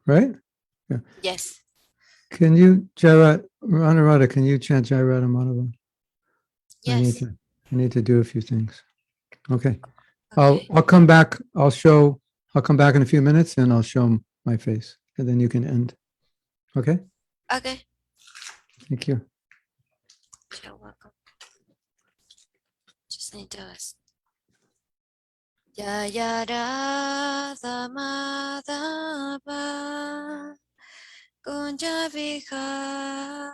right? Yeah. Yes. Can you, Jairat, Anuradha, can you chant Jairat Madhava? Yes. I need to do a few things. Okay. Okay. I'll come back. I'll come back in a few minutes and I'll show my face and then you can end. Okay. Okay. Thank you. You're welcome. Just need to ask. Jaya Radha Madhava Kunja Vihari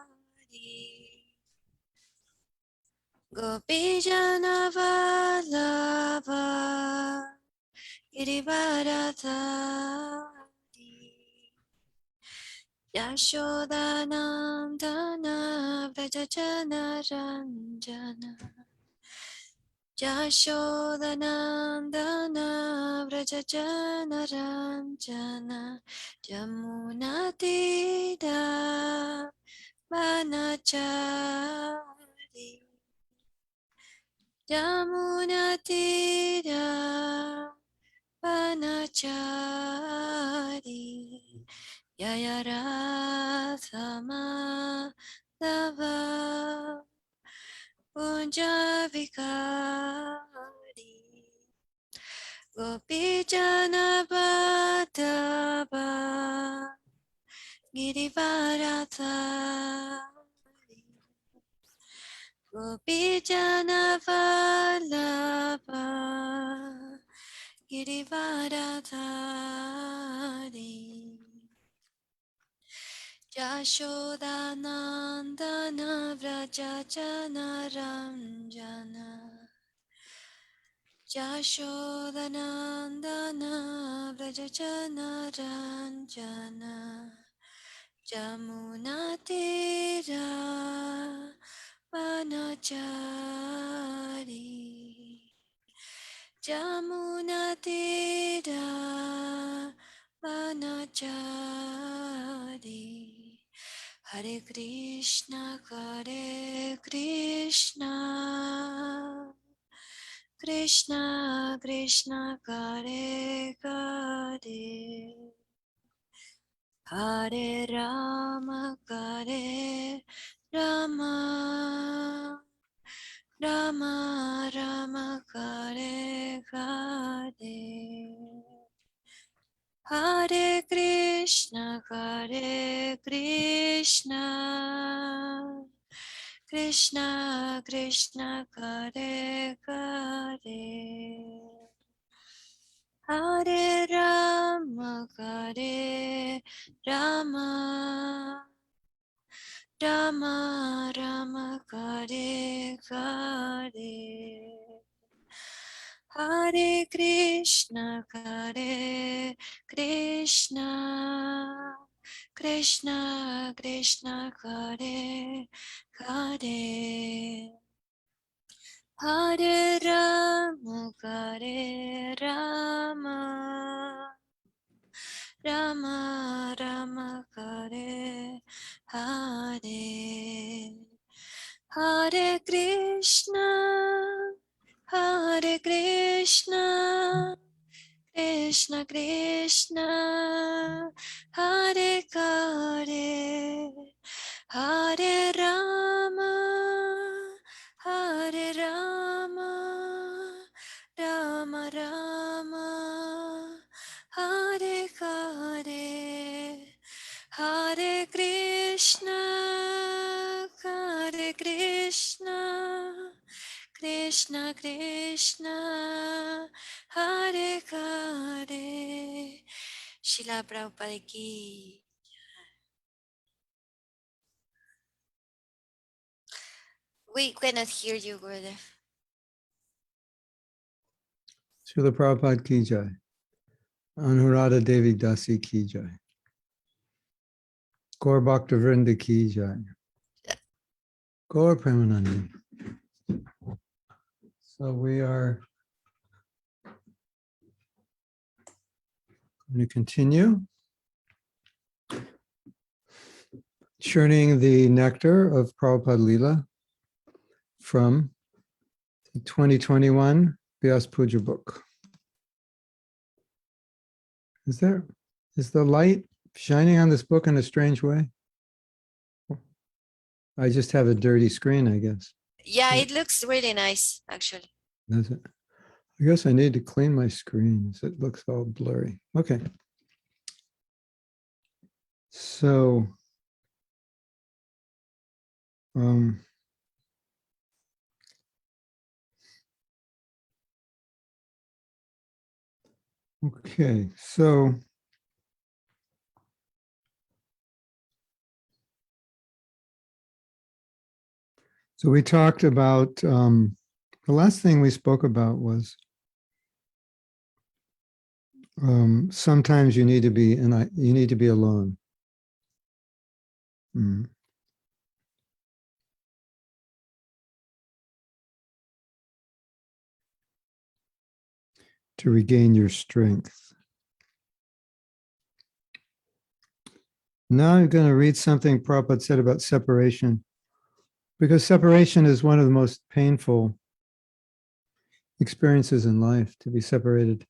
Gopijana Vallabha Girivardhari Yashodanandana Vrajajana Ranjana Yashodanandana Vrajajana Ranjana Jamunatida Vanachari Jamunatida Vanachari Jaya Radha Madhava Kunja Vihari Gopijana Vallabha Girivardhari Gopijana Vallabha Girivardhari Yashodanandana Vrajajana Ranjana Yashodanandana Vrajajana Ranjana Jamunatira Vanachari Jamunatira Vanachari Hare Krishna Krishna Krishna Hare Hare Hare Rama Rama Rama Rama Hare Hare Hare Krishna Krishna Krishna Hare Hare Hare Rama Rama Rama Rama Hare Hare Hare Krishna Krishna Krishna Krishna Hare Hare Hare Rama Rama Rama Rama Hare Hare Hare Krishna Krishna Krishna Hare Hare Hare Rama Rama Rama Hare Hare Hare Krishna Krishna Krishna Hare Hare Srila Prabhupada ki. We cannot hear you, Gurudev. Srila Prabhupada ki jai. Anuradha Devi Dasi ki jai. Gaur Bhakta Vrinda ki jai. Gaur Premanandi. So we are going to continue churning the nectar of Prabhupada Leela from the 2021 Vyas Puja book. Is the light shining on this book in a strange way? I just have a dirty screen, I guess. Yeah, it looks really nice, actually. Does it? I guess I need to clean my screens. It looks all blurry. Okay. So, okay, so we talked about the last thing we spoke about was sometimes you need to be alone. To regain your strength. Now I'm going to read something Prabhupada said about separation, because separation is one of the most painful experiences in life, to be separated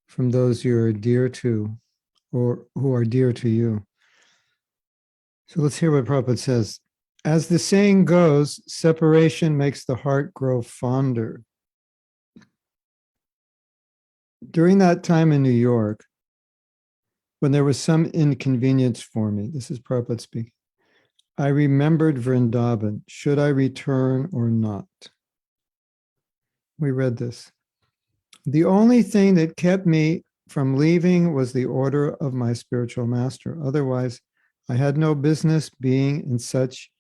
from those you are dear to or who are dear to you. So let's hear what Prabhupada says. As the saying goes, separation makes the heart grow fonder. During that time in New York, when there was some inconvenience for me, this is Prabhupada speaking, I remembered Vrindavan. Should I return or not? We read this. The only thing that kept me from leaving was the order of my spiritual master. Otherwise, I had no business being in such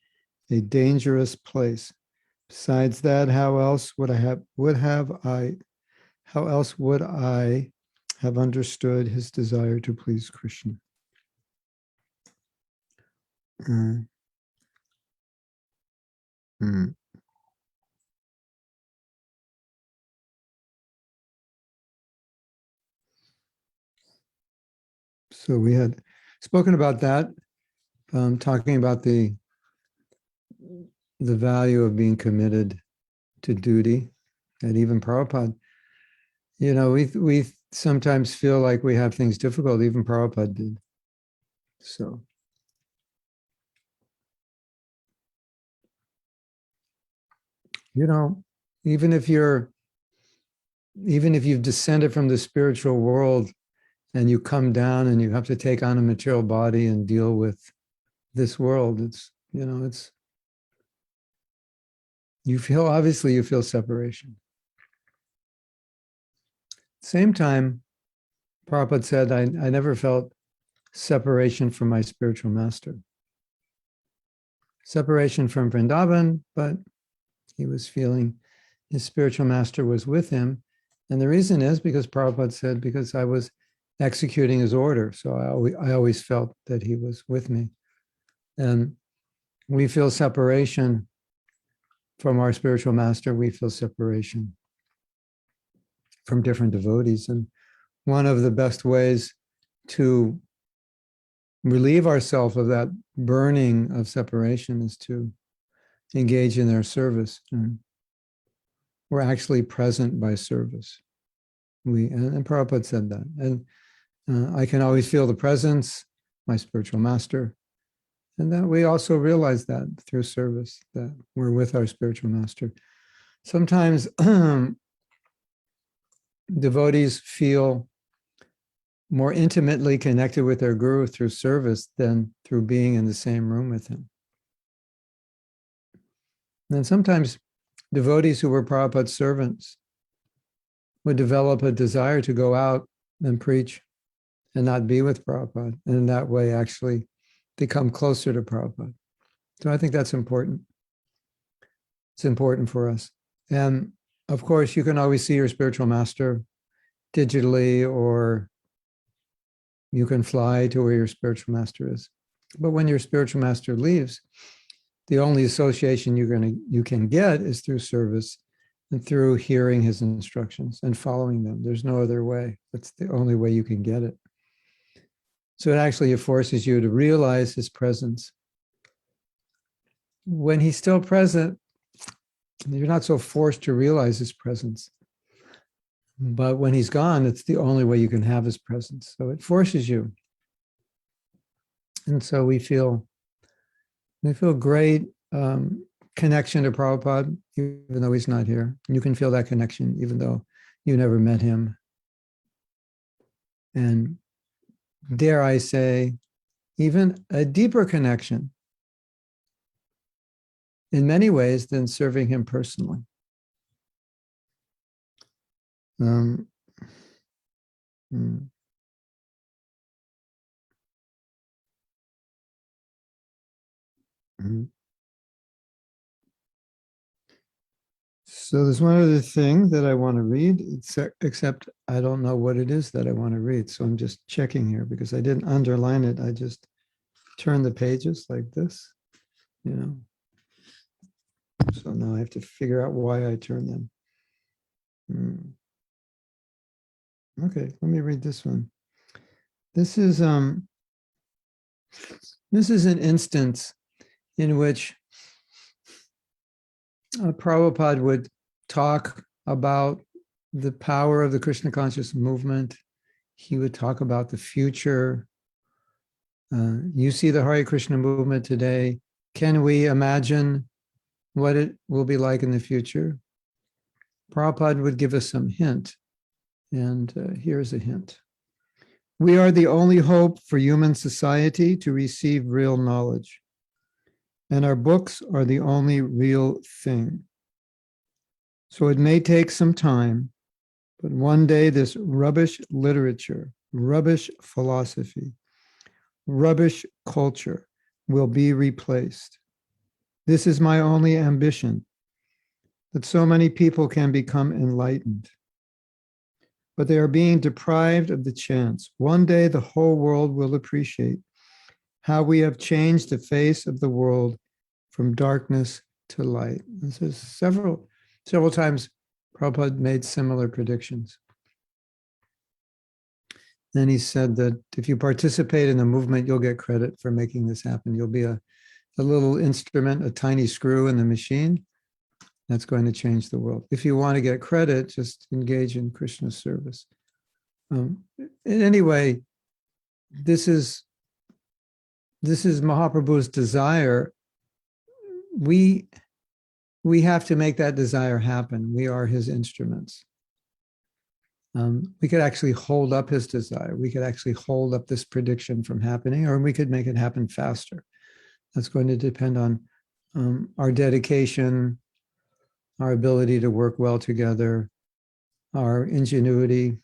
a dangerous place. Besides that, how else would I have understood his desire to please Krishna? So we had spoken about that, talking about the value of being committed to duty. And even Prabhupada, we sometimes feel like we have things difficult. Even Prabhupada did. So, even if you've descended from the spiritual world and you come down and you have to take on a material body and deal with this world, you feel separation. Same time, Prabhupada said, I never felt separation from my spiritual master. Separation from Vrindavan, but he was feeling his spiritual master was with him. And the reason is because Prabhupada said, because I was executing his order. So I always felt that he was with me. And we feel separation from our spiritual master. We feel separation from different devotees. And one of the best ways to relieve ourselves of that burning of separation is to engage in their service. And we're actually present by service. And Prabhupada said that. And I can always feel the presence, my spiritual master. And that we also realize that through service, that we're with our spiritual master. Sometimes devotees feel more intimately connected with their guru through service than through being in the same room with him. And sometimes devotees who were Prabhupada's servants would develop a desire to go out and preach and not be with Prabhupada, and in that way actually become closer to Prabhupada. So I think that's important. It's important for us. And of course, you can always see your spiritual master digitally, or you can fly to where your spiritual master is. But when your spiritual master leaves, the only association you can get is through service and through hearing his instructions and following them. There's no other way. That's the only way you can get it. So it forces you to realize his presence. When he's still present, you're not so forced to realize his presence. But when he's gone, it's the only way you can have his presence. So it forces you And so we feel great connection to Prabhupada, even though he's not here. You can feel that connection, even though you never met him. And dare I say, even a deeper connection in many ways than serving him personally. Mm. Mhm. So there's one other thing that I want to read, except I don't know what it is that I want to read. So I'm just checking here because I didn't underline it. I just turned the pages like this, you know. So now I have to figure out why I turned them. Okay, let me read this one. This is an instance in which Prabhupada would talk about the power of the Krishna conscious movement. He would talk about the future. You see the Hare Krishna movement today. Can we imagine what it will be like in the future? Prabhupada would give us some hint. And here's a hint. We are the only hope for human society to receive real knowledge. And our books are the only real thing. So it may take some time, but one day this rubbish literature, rubbish philosophy, rubbish culture will be replaced. This is my only ambition, that so many people can become enlightened. But they are being deprived of the chance. One day the whole world will appreciate how we have changed the face of the world from darkness to light. This is several times Prabhupada made similar predictions. Then he said that if you participate in the movement, you'll get credit for making this happen. You'll be a little instrument, a tiny screw in the machine that's going to change the world. If you want to get credit, just engage in Krishna's service. In any way, this is Mahaprabhu's desire. We have to make that desire happen. We are his instruments. We could actually hold up his desire. We could actually hold up this prediction from happening, or we could make it happen faster. That's going to depend on our dedication, our ability to work well together, our ingenuity,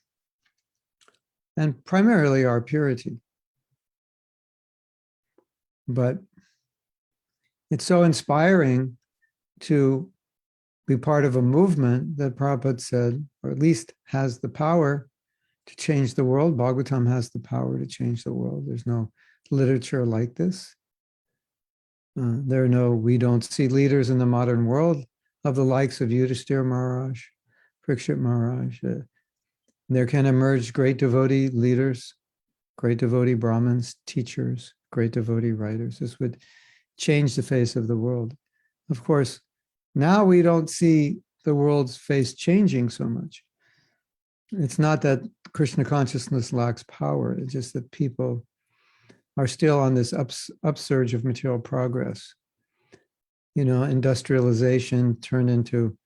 and primarily our purity. But it's so inspiring to be part of a movement that Prabhupada said, or at least has the power to change the world. Bhagavatam has the power to change the world. There's no literature like this. We don't see leaders in the modern world of the likes of Yudhishthira Maharaj, Parikshit Maharaj. There can emerge great devotee leaders, great devotee Brahmins, teachers, great devotee writers. This would change the face of the world. Of course, now we don't see the world's face changing so much. It's not that Krishna consciousness lacks power. It's just that people are still on this upsurge of material progress. You know, industrialization turned into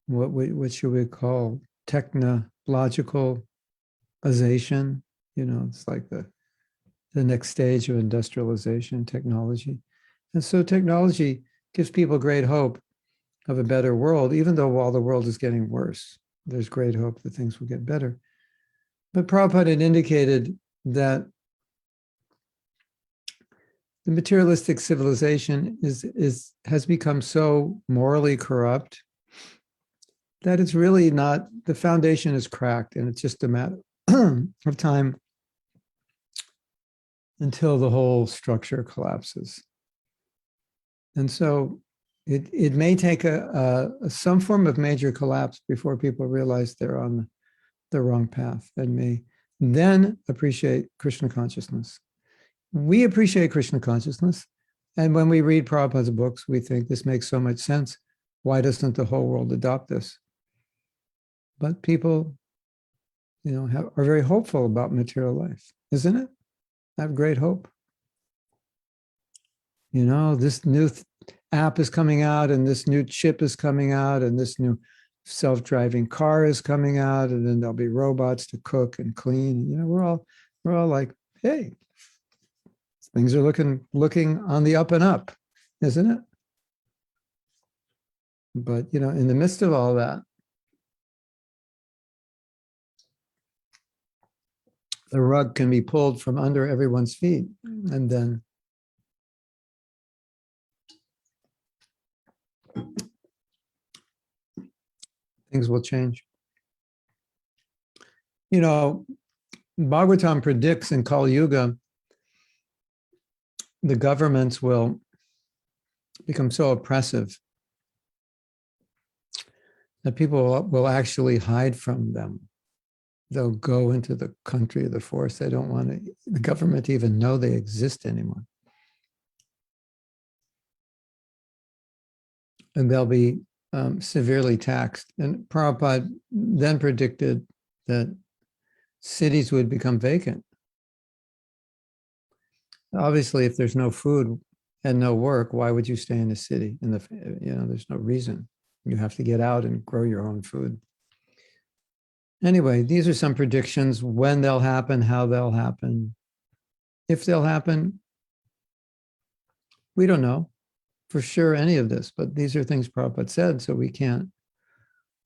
what should we call technologicalization? You know, it's like the next stage of industrialization, technology. And so technology gives people great hope of a better world, even though while the world is getting worse, there's great hope that things will get better. But Prabhupada had indicated that the materialistic civilization has become so morally corrupt that it's really not, the foundation is cracked, and it's just a matter of time until the whole structure collapses. And so it may take some form of major collapse before people realize they're on the wrong path and may then appreciate Krishna consciousness. We appreciate Krishna consciousness. And when we read Prabhupada's books, we think this makes so much sense. Why doesn't the whole world adopt this? But people, you know, are very hopeful about material life, isn't it? I have great hope. this new app is coming out, and this new chip is coming out, and this new self-driving car is coming out, and then there'll be robots to cook and clean. We're all like, hey, things are looking on the up and up, isn't it? But in the midst of all that, the rug can be pulled from under everyone's feet, and then things will change. Bhagavatam predicts in Kali Yuga, the governments will become so oppressive that people will actually hide from them. They'll go into the country of the forest. They don't want the government to even know they exist anymore. And they'll be severely taxed. And Prabhupada then predicted that cities would become vacant. Obviously, if there's no food and no work, why would you stay in a city? There's no reason. You have to get out and grow your own food. Anyway, these are some predictions: when they'll happen, how they'll happen. If they'll happen, we don't know for sure any of this, but these are things Prabhupada said, so we can't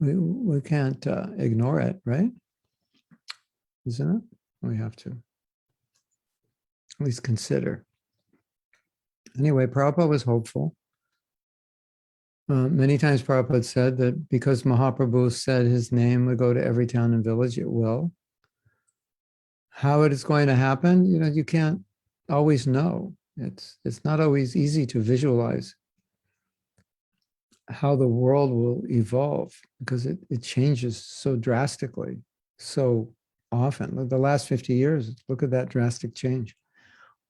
ignore it, right? Isn't it? We have to at least consider. Anyway, Prabhupada was hopeful. Many times Prabhupada said that because Mahaprabhu said his name would go to every town and village, it will. How it is going to happen, you can't always know. It's not always easy to visualize how the world will evolve, because it changes so drastically, so often. The last 50 years, look at that drastic change.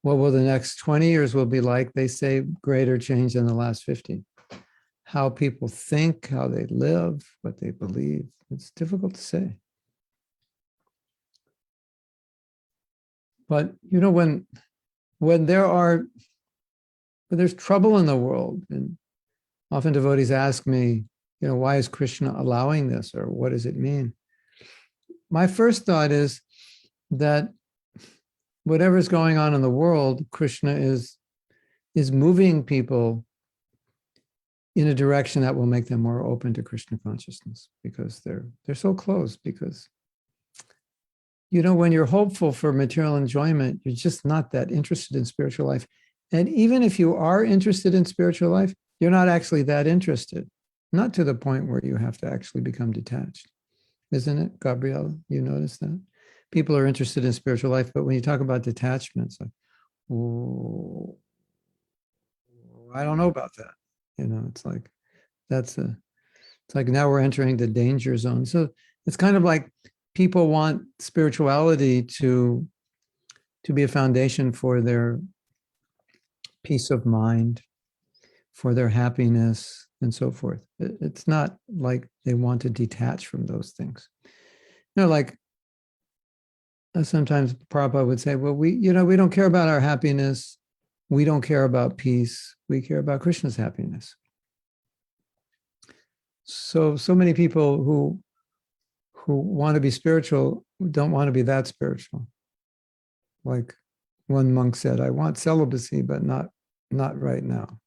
What will the next 20 years will be like? They say greater change than the last 50. How people think, how they live, what they believe, it's difficult to say. But when there's trouble in the world, and often devotees ask me, why is Krishna allowing this, or what does it mean? My first thought is that whatever's going on in the world, Krishna is moving people in a direction that will make them more open to Krishna consciousness, because they're so close. Because when you're hopeful for material enjoyment, you're just not that interested in spiritual life. And even if you are interested in spiritual life, you're not actually that interested, not to the point where you have to actually become detached. Isn't it, Gabrielle? You notice that? People are interested in spiritual life, but when you talk about detachment, it's like, oh, I don't know about that. It's like, it's like now we're entering the danger zone. So it's kind of like people want spirituality to be a foundation for their peace of mind, for their happiness, and so forth. It's not like they want to detach from those things. Like sometimes Prabhupada would say, well, we don't care about our happiness. We don't care about peace. We care about Krishna's happiness. So many people who want to be spiritual don't want to be that spiritual. Like one monk said, I want celibacy, but not right now.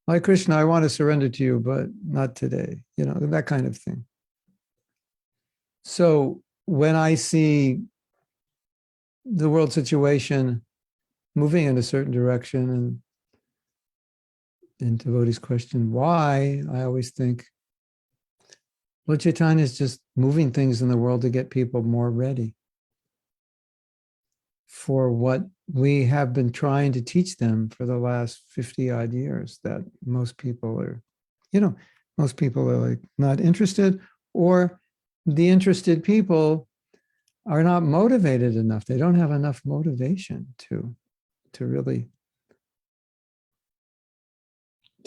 Like Krishna, I want to surrender to you, but not today. That kind of thing. So when I see the world situation moving in a certain direction, and devotees question why, I always think, Lord Chaitanya is just moving things in the world to get people more ready for what we have been trying to teach them for the last 50 odd years, that most people are like not interested, or the interested people are not motivated enough. They don't have enough motivation to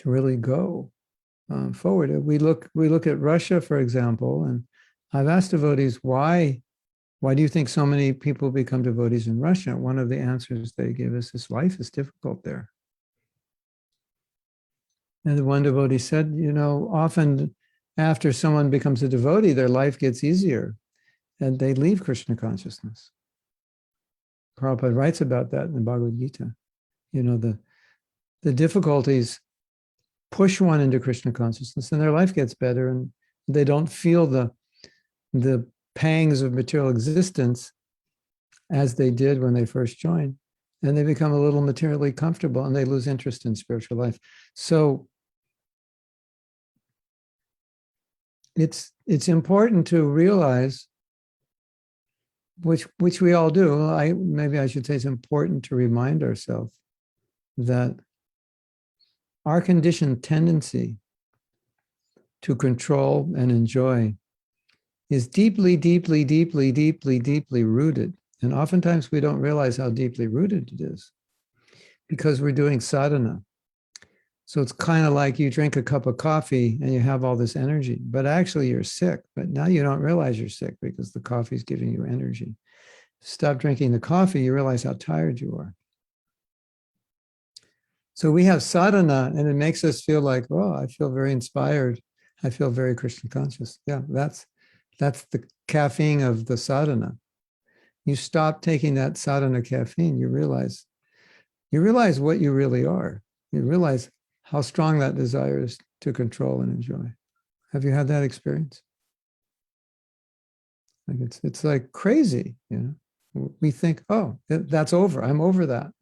really go forward. We look at Russia, for example, and I've asked devotees, why do you think so many people become devotees in Russia? One of the answers they give is, this life is difficult there. And the one devotee said, often after someone becomes a devotee, their life gets easier and they leave Krishna consciousness. Prabhupada writes about that in the Bhagavad Gita. The difficulties push one into Krishna consciousness and their life gets better and they don't feel the pangs of material existence as they did when they first joined. And they become a little materially comfortable and they lose interest in spiritual life. So it's important to realize, which we all do. Maybe I should say it's important to remind ourselves that our conditioned tendency to control and enjoy is deeply, deeply, deeply, deeply, deeply rooted. And oftentimes we don't realize how deeply rooted it is because we're doing sadhana. So it's kind of like you drink a cup of coffee and you have all this energy, but actually you're sick. But now you don't realize you're sick because the coffee is giving you energy. Stop drinking the coffee, you realize how tired you are. So we have sadhana and it makes us feel like, oh, I feel very inspired. I feel very Krishna conscious. Yeah, that's the caffeine of the sadhana. You stop taking that sadhana caffeine, you realize what you really are. You realize how strong that desire is to control and enjoy. Have you had that experience? Like it's like crazy, We think, oh, that's over. I'm over that.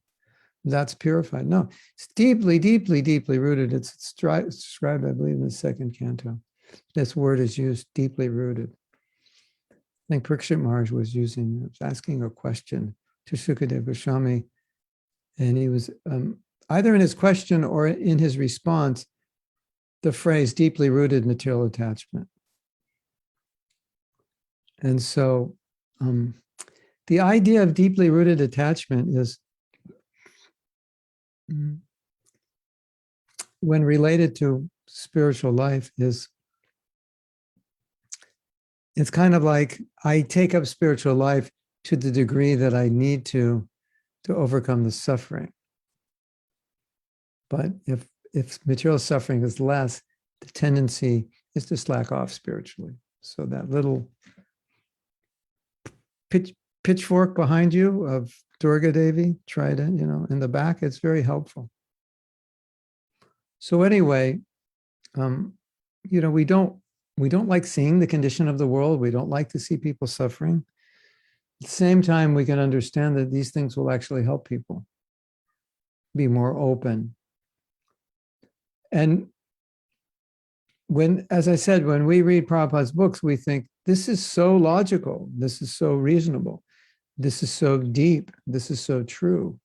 That's purified. No, it's deeply, deeply, deeply rooted. It's described, I believe, in the second canto. This word is used, deeply rooted. I think Parikshit Maharaj was asking a question to Sukadeva Goswami, and he was either in his question or in his response, the phrase deeply rooted material attachment. And so the idea of deeply rooted attachment is, when related to spiritual life, it's kind of like I take up spiritual life to the degree that I need to overcome the suffering. But if material suffering is less, the tendency is to slack off spiritually. So that little pitchfork behind you of Durga Devi, trident, in the back, it's very helpful. So anyway, we don't like seeing the condition of the world. We don't like to see people suffering. At the same time, we can understand that these things will actually help people be more open. And as I said, when we read Prabhupada's books, we think, this is so logical. This is so reasonable. This is so deep. This is so true.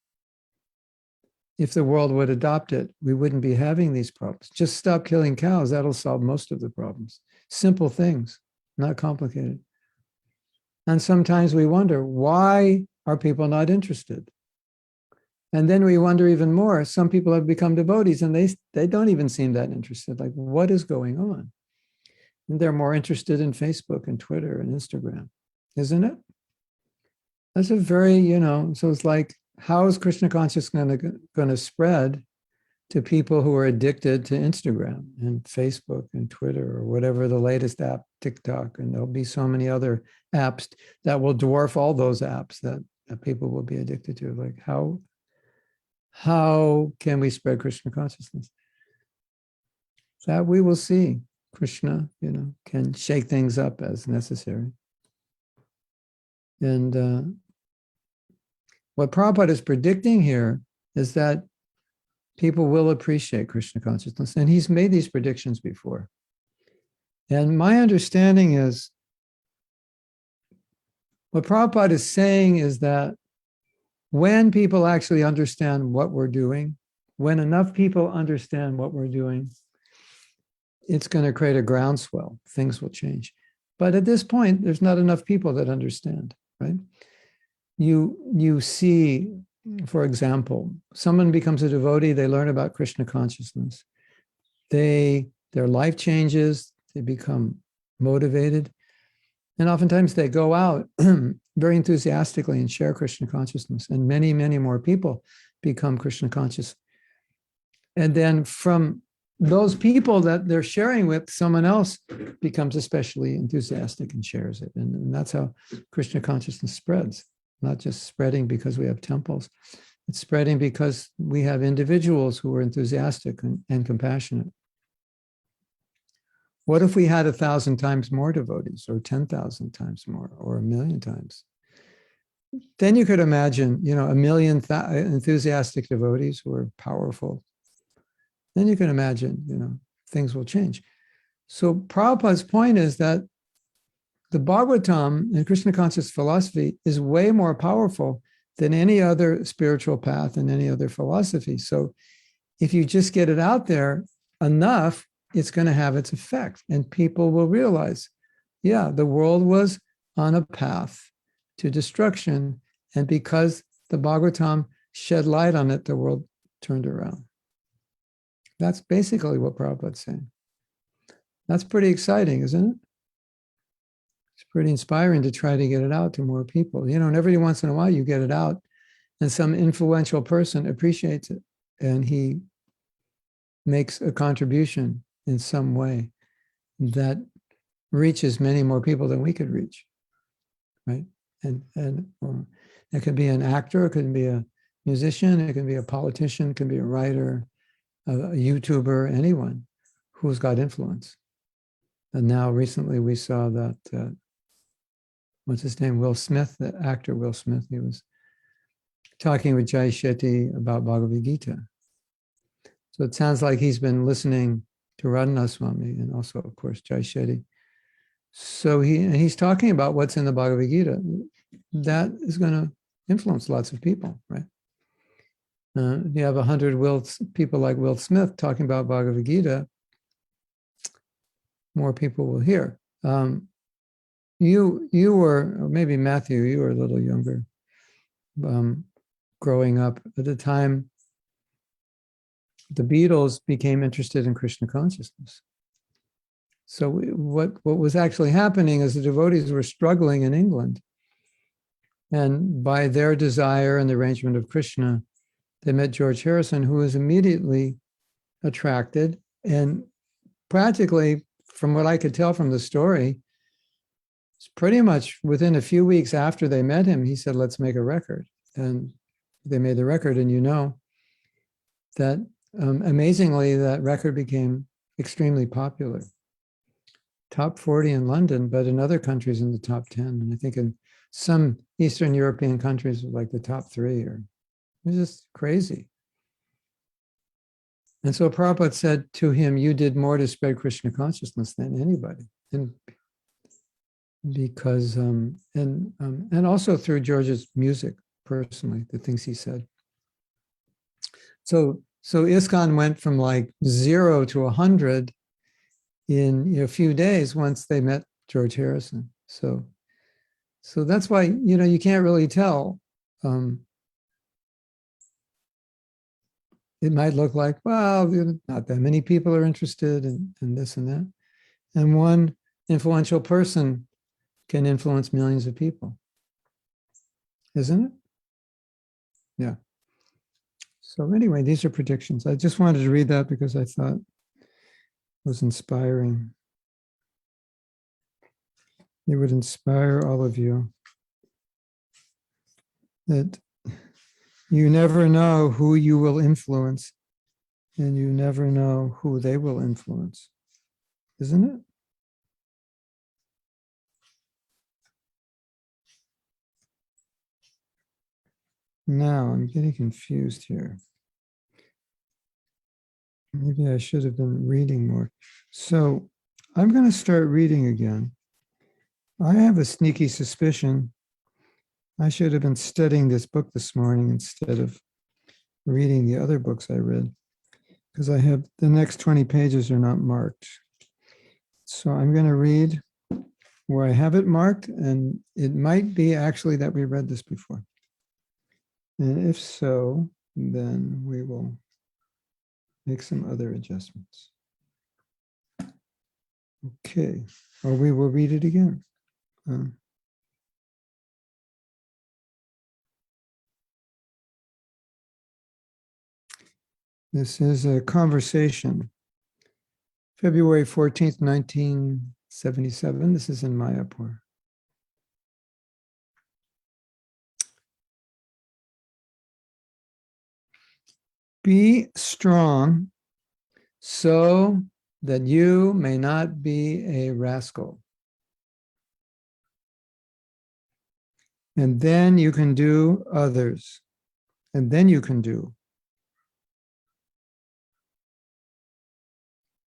If the world would adopt it, we wouldn't be having these problems. Just stop killing cows. That'll solve most of the problems. Simple things, not complicated. And sometimes we wonder, why are people not interested? And then we wonder even more. Some people have become devotees and they don't even seem that interested. Like, what is going on? And they're more interested in Facebook and Twitter and Instagram, isn't it? That's a very, so it's like, how is Krishna consciousness going to spread to people who are addicted to Instagram and Facebook and Twitter or whatever the latest app, TikTok, and there'll be so many other apps that will dwarf all those apps that people will be addicted to. Like, how can we spread Krishna consciousness? That we will see. Krishna, can shake things up as necessary. And what Prabhupada is predicting here is that people will appreciate Krishna consciousness. And he's made these predictions before. And my understanding is, what Prabhupada is saying is that when people actually understand what we're doing, when enough people understand what we're doing, it's going to create a groundswell. Things will change. But at this point, there's not enough people that understand, right? You see, for example, someone becomes a devotee, they learn about Krishna consciousness. Their life changes, they become motivated. And oftentimes they go out very enthusiastically and share Krishna consciousness. And many, many more people become Krishna conscious. And then from those people that they're sharing with, someone else becomes especially enthusiastic and shares it. And that's how Krishna consciousness spreads, not just spreading because we have temples. It's spreading because we have individuals who are enthusiastic and compassionate. What if we had 1,000 times more devotees, or 10,000 times more, or 1,000,000 times? Then you could imagine, 1,000,000 enthusiastic devotees who are powerful. Then you can imagine, things will change. So Prabhupada's point is that the Bhagavatam and Krishna conscious philosophy is way more powerful than any other spiritual path and any other philosophy. So if you just get it out there enough, it's going to have its effect. And people will realize, yeah, the world was on a path to destruction. And because the Bhagavatam shed light on it, the world turned around. That's basically what Prabhupada's saying. That's pretty exciting, isn't it? It's pretty inspiring to try to get it out to more people. And every once in a while you get it out and some influential person appreciates it and he makes a contribution in some way that reaches many more people than we could reach, right? And it could be an actor, it could be a musician, it can be a politician, it can be a writer, a YouTuber, anyone who's got influence. And now recently we saw that, what's his name? Will Smith, the actor Will Smith, he was talking with Jai Shetty about Bhagavad Gita. So it sounds like he's been listening to Radhanath Swami and also, of course, Jai Shetty. So he's talking about what's in the Bhagavad Gita. That is going to influence lots of people, right? If you have 100 people like Will Smith talking about Bhagavad Gita, more people will hear. You were, or maybe Matthew, you were a little younger, growing up at the time the Beatles became interested in Krishna consciousness. So what was actually happening is the devotees were struggling in England. And by their desire and the arrangement of Krishna, they met George Harrison, who was immediately attracted. And practically, from what I could tell from the story, it's pretty much within a few weeks after they met him, he said, let's make a record. And they made the record. And that amazingly, that record became extremely popular. Top 40 in London, but in other countries in the top 10. And I think in some Eastern European countries, like the top 3, it was just crazy. And so Prabhupada said to him, you did more to spread Krishna consciousness than anybody. And because, and also through George's music, personally, the things he said. So ISKCON went from like 0 to 100 in a few days once they met George Harrison. So that's why, you can't really tell. It might look like, well, not that many people are interested in this and that. And one influential person can influence millions of people. Isn't it? Yeah. So anyway, these are predictions. I just wanted to read that because I thought it was inspiring. It would inspire all of you that you never know who you will influence and you never know who they will influence. Isn't it? Now I'm getting confused here. Maybe I should have been reading more. So I'm going to start reading again. I have a sneaky suspicion I should have been studying this book this morning instead of reading the other books I read, because I have the next 20 pages are not marked. So I'm going to read where I have it marked, and it might be actually that we read this before. And if so, then we will make some other adjustments. Okay, or we will read it again. This is a conversation February 14th, 1977. This is in Mayapur. Be strong so that you may not be a rascal. And then you can do others. And then you can do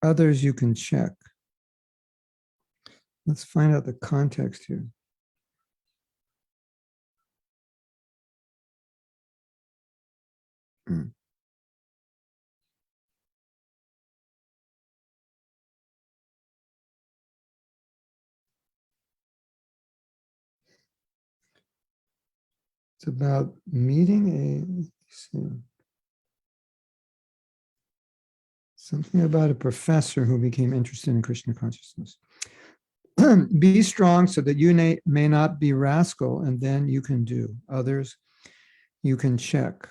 others you can check. Let's find out the context here. It's about meeting something about a professor who became interested in Krishna consciousness. Be strong so that you may not be rascal, and then you can do. Others you can check.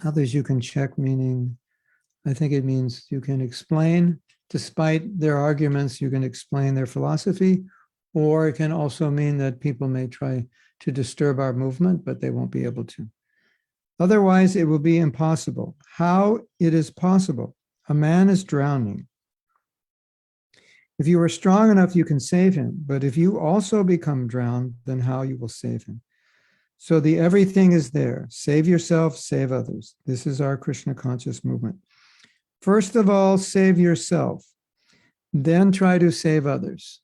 Others you can check, meaning, I think it means you can explain, despite their arguments, you can explain their philosophy, or it can also mean that people may try to disturb our movement, but they won't be able to. Otherwise, it will be impossible. How it is possible? A man is drowning. If you are strong enough, you can save him. But if you also become drowned, then how you will save him? So the everything is there. Save yourself, save others. This is our Krishna conscious movement. First of all, save yourself. Then try to save others.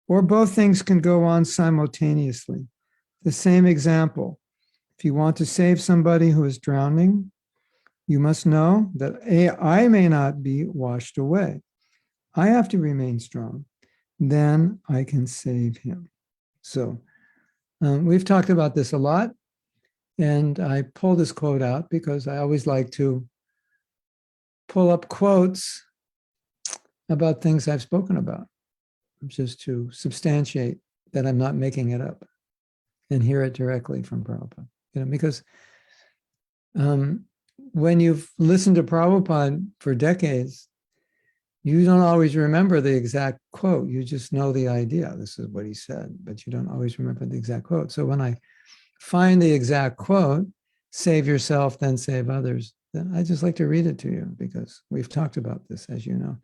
Or both things can go on simultaneously. The same example. If you want to save somebody who is drowning, you must know that I may not be washed away. I have to remain strong. Then I can save him. So we've talked about this a lot. And I pulled this quote out because I always like to pull up quotes about things I've spoken about, just to substantiate that I'm not making it up and hear it directly from Prabhupada. Because when you've listened to Prabhupada for decades, you don't always remember the exact quote. You just know the idea. This is what he said, but you don't always remember the exact quote. So when I find the exact quote, save yourself, then save others, then I just like to read it to you because we've talked about this, as you know.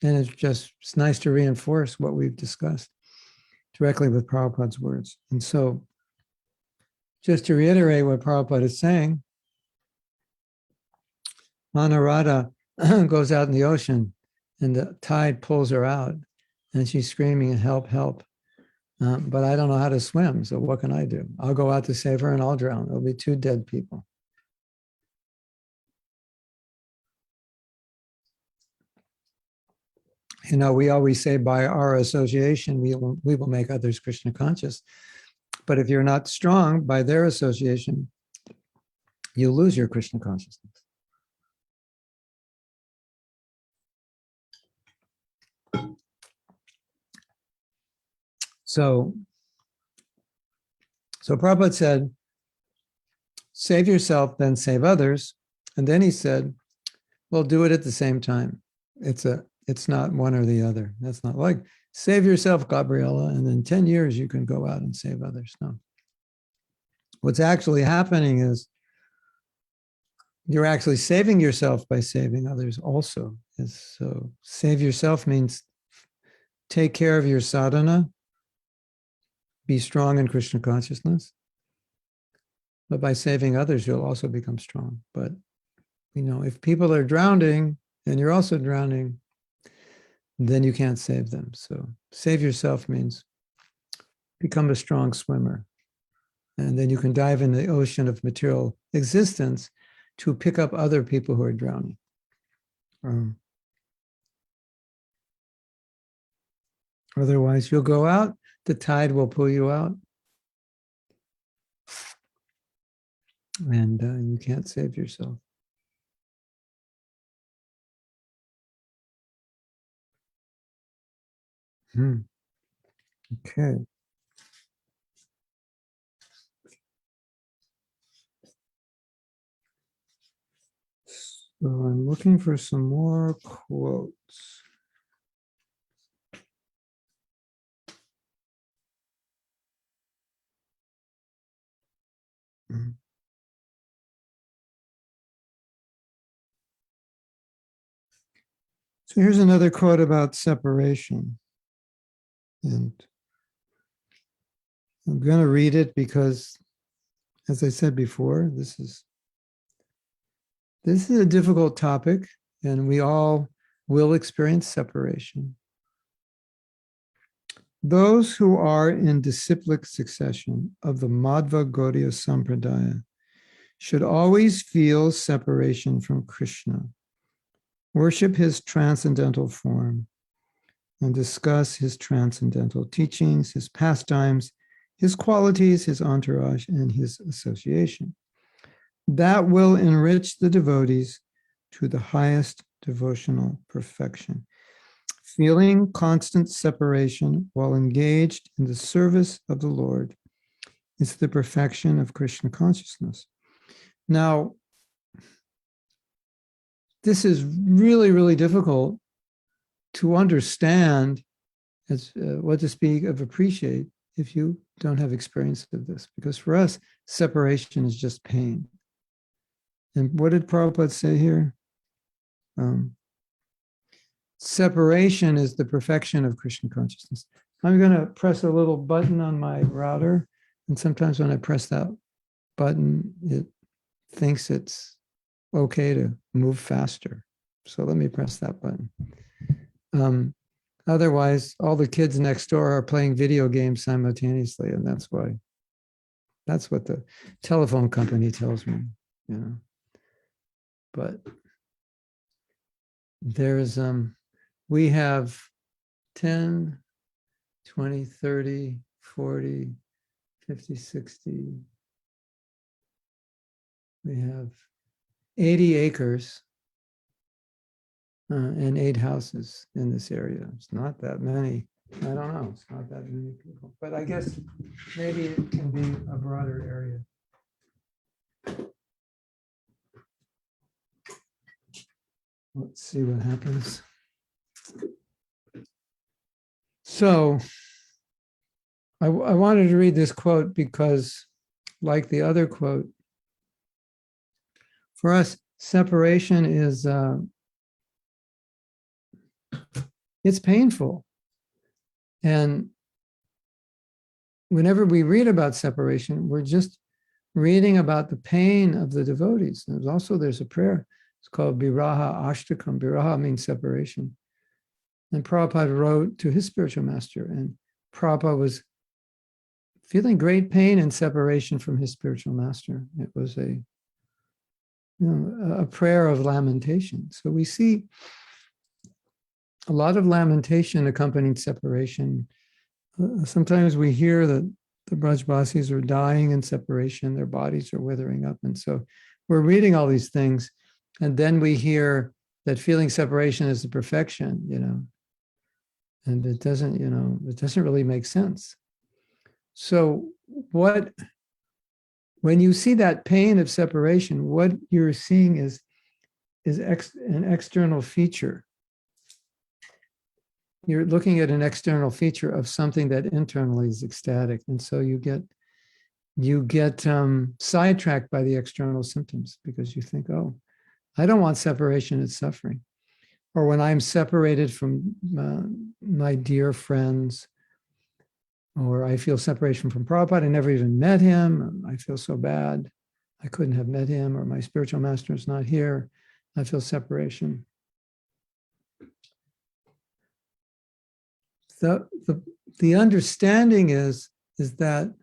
And it's nice to reinforce what we've discussed directly with Prabhupada's words. And so just to reiterate what Prabhupada is saying, Manarada goes out in the ocean and the tide pulls her out and she's screaming, help, help. But I don't know how to swim, so what can I do? I'll go out to save her and I'll drown. There'll be 2 dead people. We always say by our association, we will make others Krishna conscious. But if you're not strong, by their association, you lose your Krishna consciousness. So Prabhupada said, save yourself, then save others. And then he said, well, do it at the same time. It's not one or the other. That's not like save yourself, Gabriella, and in 10 years you can go out and save others. No. What's actually happening is you're actually saving yourself by saving others also. So save yourself means take care of your sadhana, be strong in Krishna consciousness. But by saving others, you'll also become strong. But, if people are drowning and you're also drowning, then you can't save them. So save yourself means become a strong swimmer. And then you can dive in the ocean of material existence to pick up other people who are drowning. Otherwise, you'll go out, the tide will pull you out, and you can't save yourself. Okay. So I'm looking for some more quotes. So here's another quote about separation. And I'm going to read it because, as I said before, this is a difficult topic, and we all will experience separation. Those who are in disciplic succession of the Madhva Gaudiya Sampradaya should always feel separation from Krishna, worship his transcendental form, and discuss his transcendental teachings, his pastimes, his qualities, his entourage, and his association. That will enrich the devotees to the highest devotional perfection. Feeling constant separation while engaged in the service of the Lord is the perfection of Krishna consciousness. Now, this is really, really difficult to understand as what to speak of appreciate if you don't have experience of this, because for us, separation is just pain. And what did Prabhupada say here? Separation is the perfection of Krishna consciousness. I'm going to press a little button on my router, and sometimes when I press that button, it thinks it's okay to move faster. So let me press that button. Otherwise, all the kids next door are playing video games simultaneously, and that's why. That's what the telephone company tells me, you know. But there's we have 10, 20, 30, 40, 50, 60. We have 80 acres and 8 houses in this area. It's not that many. I don't know. It's not that many people. But I guess maybe it can be a broader area. Let's see what happens. So I wanted to read this quote because, like the other quote, for us, separation is, it's painful. And whenever we read about separation, we're just reading about the pain of the devotees. And there's a prayer. It's called Viraha Ashtakam. Viraha means separation. And Prabhupada wrote to his spiritual master, and Prabhupada was feeling great pain and separation from his spiritual master. It was a prayer of lamentation. So we see a lot of lamentation accompanying separation. Sometimes we hear that the Brajbasis are dying in separation, their bodies are withering up. And so we're reading all these things, and then we hear that feeling separation is the perfection, and it doesn't really make sense. So when you see that pain of separation, what you're seeing is an external feature. You're looking at an external feature of something that internally is ecstatic. And so you get sidetracked by the external symptoms because you think, oh, I don't want separation, it's suffering. Or when I'm separated from my dear friends, or I feel separation from Prabhupada, I never even met him, I feel so bad, I couldn't have met him, or my spiritual master is not here, I feel separation. The understanding is that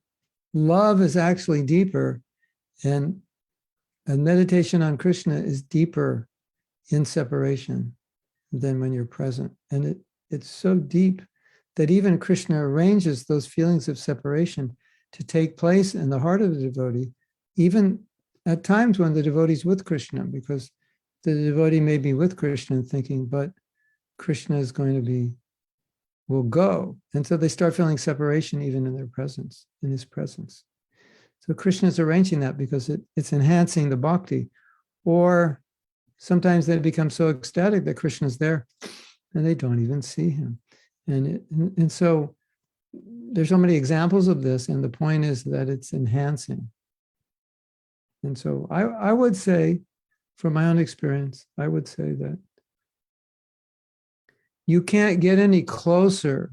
love is actually deeper, and meditation on Krishna is deeper in separation than when you're present. And it's so deep that even Krishna arranges those feelings of separation to take place in the heart of the devotee, even at times when the devotee is with Krishna, because the devotee may be with Krishna thinking, but Krishna will go. And so they start feeling separation even in their presence, in his presence. So Krishna is arranging that because it's enhancing the bhakti. Or sometimes they become so ecstatic that Krishna's there and they don't even see him. And so there's so many examples of this, and the point is that it's enhancing. And so I would say, from my own experience, I would say that you can't get any closer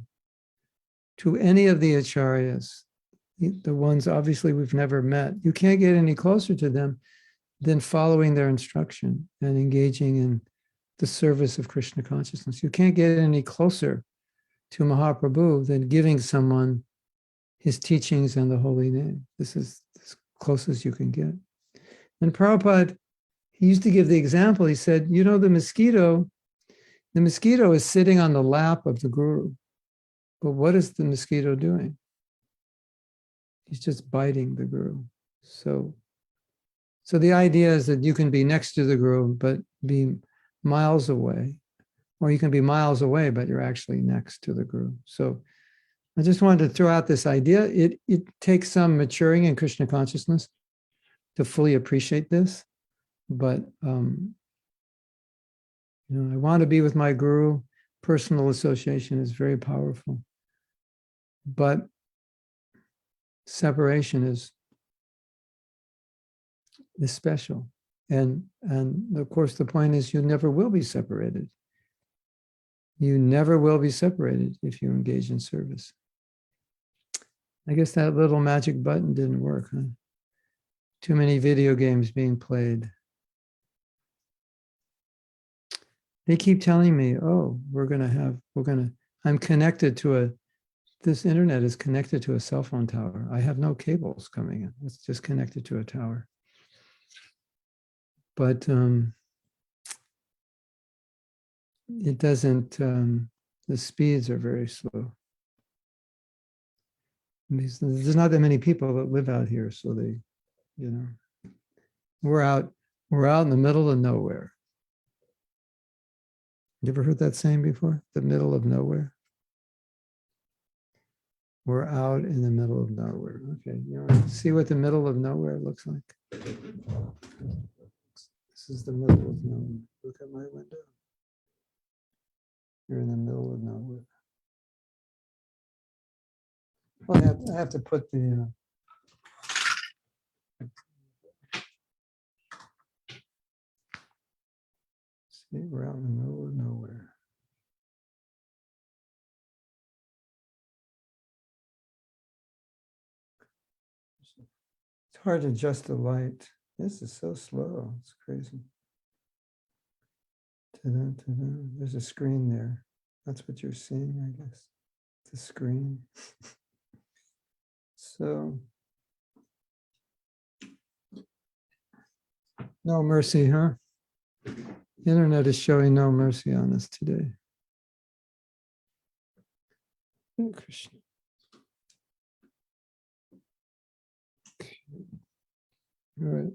to any of the acharyas, the ones obviously we've never met. You can't get any closer to them than following their instruction and engaging in the service of Krishna consciousness. You can't get any closer to Mahaprabhu than giving someone his teachings and the holy name. This is as close as you can get. And Prabhupada, he used to give the example. He said, you know, the mosquito is sitting on the lap of the guru. But what is the mosquito doing? He's just biting the guru. So the idea is that you can be next to the guru, but be miles away, or you can be miles away, but you're actually next to the guru. So I just wanted to throw out this idea. It takes some maturing in Krishna consciousness to fully appreciate this. But, you know, I want to be with my guru. Personal association is very powerful. But separation is special. And of course, the point is you never will be separated. You never will be separated if you engage in service. I guess that little magic button didn't work, huh? Too many video games being played. They keep telling me, oh, I'm connected to this internet is connected to a cell phone tower. I have no cables coming in. It's just connected to a tower. But it doesn't, the speeds are very slow. There's not that many people that live out here, so they, you know, we're out in the middle of nowhere. You ever heard that saying before? The middle of nowhere? We're out in the middle of nowhere. Okay, you want to see what the middle of nowhere looks like? This is the middle of nowhere. Look at my window. You're in the middle of nowhere. Well, I have to put the... see, we're out in the middle of nowhere. It's hard to adjust the light. This is so slow. It's crazy. Ta-da, ta-da. There's a screen there. That's what you're seeing, I guess. The screen. So, no mercy, huh? The internet is showing no mercy on us today. Oh, Krishna. Okay. All right.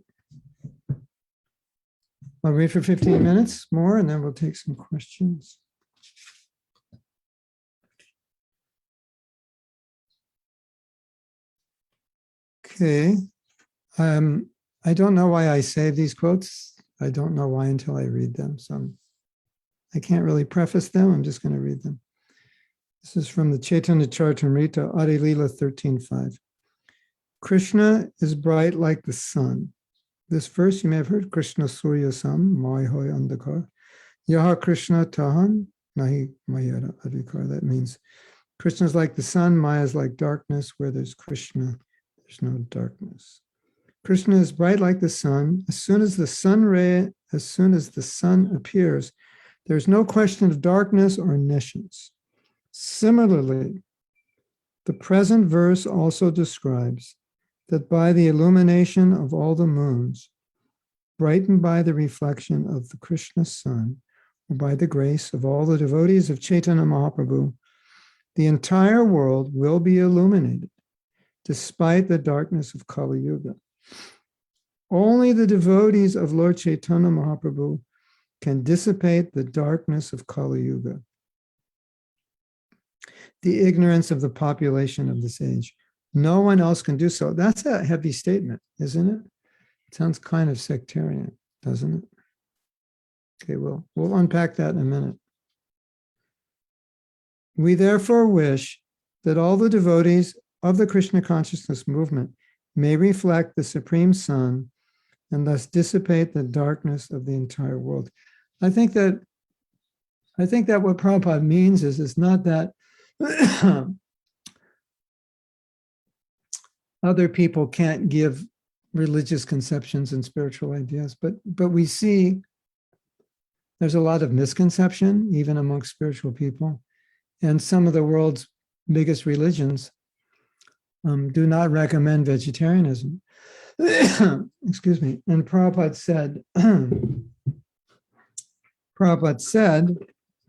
I'll read for 15 minutes more, and then we'll take some questions. Okay. I don't know why I save these quotes. I don't know why until I read them. So I can't really preface them. I'm just going to read them. This is from the Chaitanya Charitamrita, Adi Lila 13.5. Krishna is bright like the sun. This verse you may have heard, Krishna Surya Sam, Mai Hoy Andakar. Yaha Krishna Tahan, Nahi Mayara Adhikar. That means Krishna is like the sun, Maya is like darkness. Where there's Krishna, there's no darkness. Krishna is bright like the sun. As soon as the sun appears, there's no question of darkness or nescience. Similarly, the present verse also describes that by the illumination of all the moons, brightened by the reflection of the Krishna sun, or by the grace of all the devotees of Chaitanya Mahaprabhu, the entire world will be illuminated, despite the darkness of Kali Yuga. Only the devotees of Lord Chaitanya Mahaprabhu can dissipate the darkness of Kali Yuga, the ignorance of the population of this age. No one else can do so. That's a heavy statement, isn't it? It sounds kind of sectarian, doesn't it? Okay, we'll unpack that in a minute. We therefore wish that all the devotees of the Krishna consciousness movement may reflect the Supreme Sun and thus dissipate the darkness of the entire world. I think that what Prabhupada means is it's not that other people can't give religious conceptions and spiritual ideas, but we see there's a lot of misconception even amongst spiritual people, and some of the world's biggest religions do not recommend vegetarianism. Excuse me. And Prabhupada said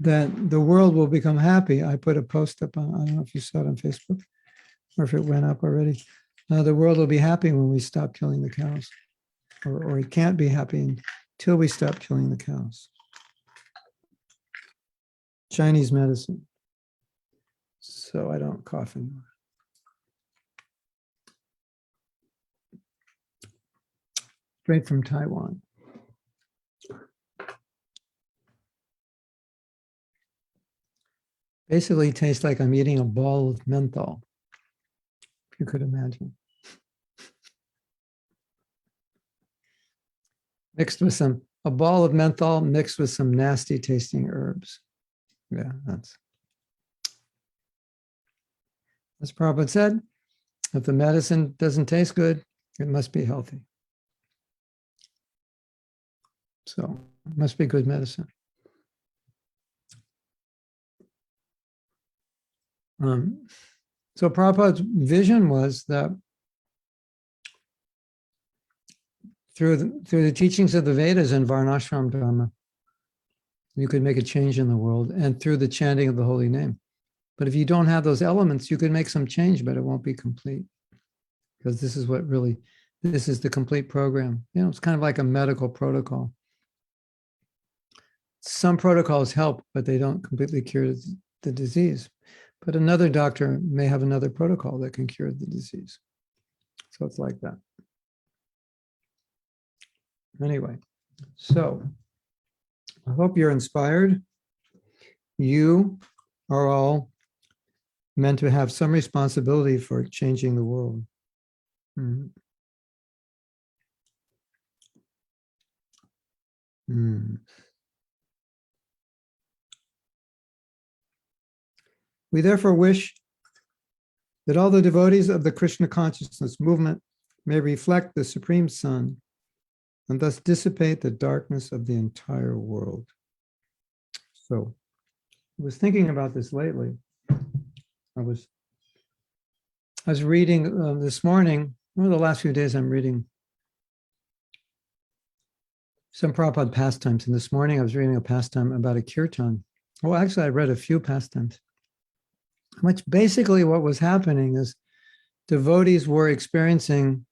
that the world will become happy. I put a post up on, I don't know if you saw it on Facebook or if it went up already. The world will be happy when we stop killing the cows, or it can't be happy until we stop killing the cows. Chinese medicine. So I don't cough anymore. Straight from Taiwan. Basically tastes like I'm eating a ball of menthol, if you could imagine. Mixed with a ball of menthol mixed with some nasty tasting herbs. Yeah, as Prabhupada said, if the medicine doesn't taste good, it must be healthy. So it must be good medicine. So Prabhupada's vision was that through the teachings of the Vedas and Varnashram Dharma, you could make a change in the world, and through the chanting of the holy name. But if you don't have those elements, you could make some change, but it won't be complete, because this is the complete program. You know, it's kind of like a medical protocol. Some protocols help, but they don't completely cure the disease. But another doctor may have another protocol that can cure the disease. So it's like that. Anyway, so I hope you're inspired. You are all meant to have some responsibility for changing the world. Mm. Mm. We therefore wish that all the devotees of the Krishna consciousness movement may reflect the Supreme Sun and thus dissipate the darkness of the entire world. So I was thinking about this lately. I was reading this morning, one of the last few days I'm reading some Prabhupada pastimes, and this morning I was reading a pastime about a kirtan. Well, actually I read a few pastimes, which basically what was happening is devotees were experiencing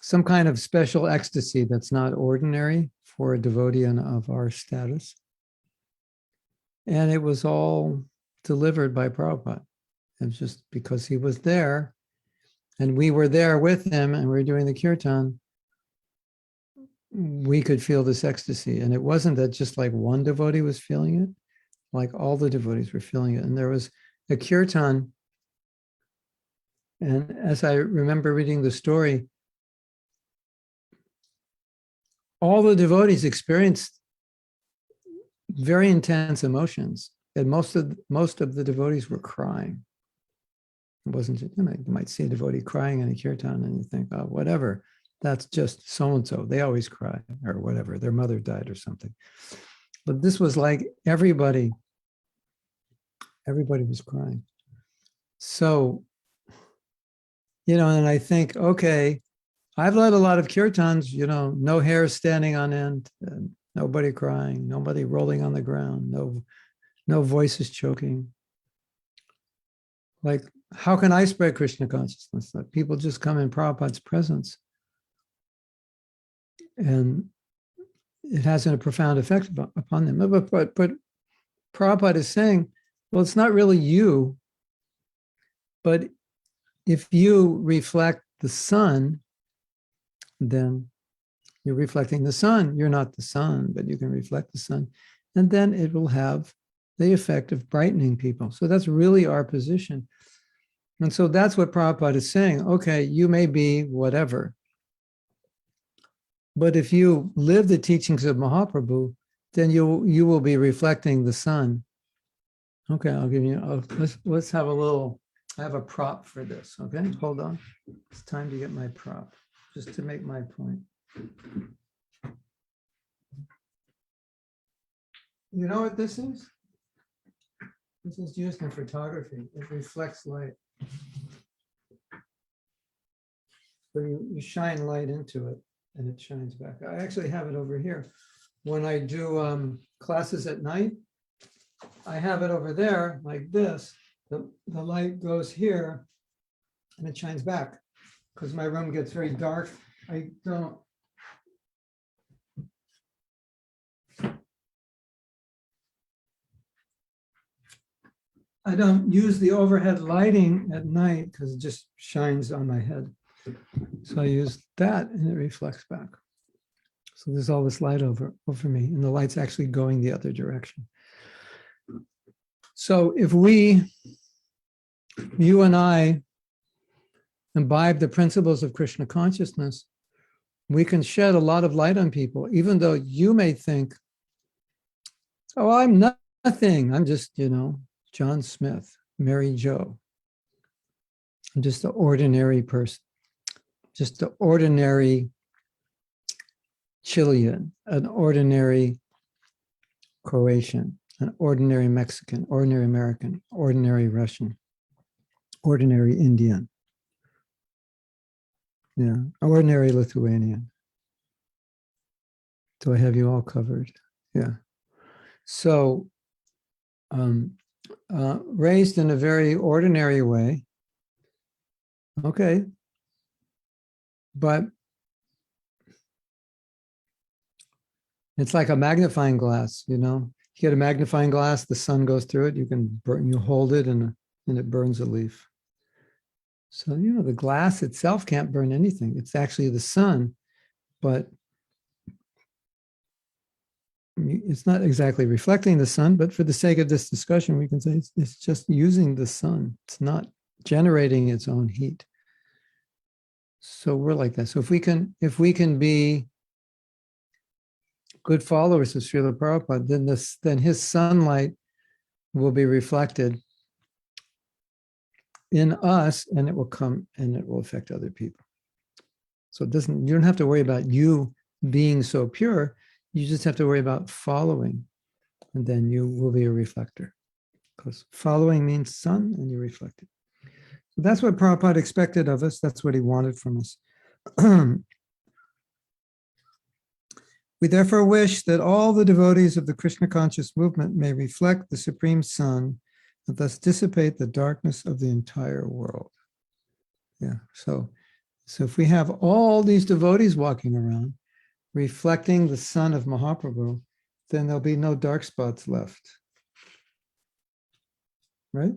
some kind of special ecstasy that's not ordinary for a devotee of our status. And it was all delivered by Prabhupada. It was just because he was there and we were there with him and we were doing the kirtan, we could feel this ecstasy. And it wasn't that just like one devotee was feeling it, like all the devotees were feeling it. And there was a kirtan. And as I remember reading the story, all the devotees experienced very intense emotions, and most of the devotees were crying. It wasn't, you might see a devotee crying in a kirtan and you think, oh, whatever, that's just so-and-so. They always cry or whatever, their mother died or something. But this was like everybody was crying. So, and I think, okay, I've led a lot of kirtans, no hair standing on end, nobody crying, nobody rolling on the ground, no voices choking. Like, how can I spread Krishna consciousness? That people just come in Prabhupada's presence and it has a profound effect upon them. But Prabhupada is saying, well, it's not really you, but if you reflect the sun, then You're reflecting the sun. You're not the sun, but you can reflect the sun. And then it will have the effect of brightening people. So that's really our position. And so that's what Prabhupada is saying. Okay, you may be whatever. But if you live the teachings of Mahaprabhu, then you will be reflecting the sun. Okay, I'll give you, let's have a little, I have a prop for this, okay? Hold on. It's time to get my prop, just to make my point. You know what this is? This is used in photography. It reflects light. So you shine light into it and it shines back. I actually have it over here. When I do classes at night, I have it over there like this. The light goes here and it shines back because my room gets very dark. I don't use the overhead lighting at night because it just shines on my head. So I use that and it reflects back. So there's all this light over me and the light's actually going the other direction. So if you and I imbibe the principles of Krishna consciousness, we can shed a lot of light on people, even though you may think, oh, I'm nothing. I'm just, John Smith, Mary Jo. I'm just an ordinary person, just an ordinary Chilean, an ordinary Croatian, an ordinary Mexican, ordinary American, ordinary Russian, ordinary Indian, ordinary Lithuanian. Do I have you all covered? Yeah. So raised in a very ordinary way, okay, but it's like a magnifying glass, You get a magnifying glass, the sun goes through it, you hold it and it burns a leaf. So, the glass itself can't burn anything. It's actually the sun, but it's not exactly reflecting the sun, but for the sake of this discussion, we can say it's just using the sun. It's not generating its own heat. So we're like that. So if we can be good followers of Srila Prabhupada, then his sunlight will be reflected in us, and it will come and it will affect other people. So you don't have to worry about you being so pure. You just have to worry about following, and then you will be a reflector. Because following means sun, and you reflect it. So that's what Prabhupada expected of us. That's what he wanted from us. We therefore wish that all the devotees of the Krishna conscious movement may reflect the Supreme Sun and thus dissipate the darkness of the entire world. Yeah, so if we have all these devotees walking around reflecting the sun of Mahaprabhu, then there'll be no dark spots left. Right?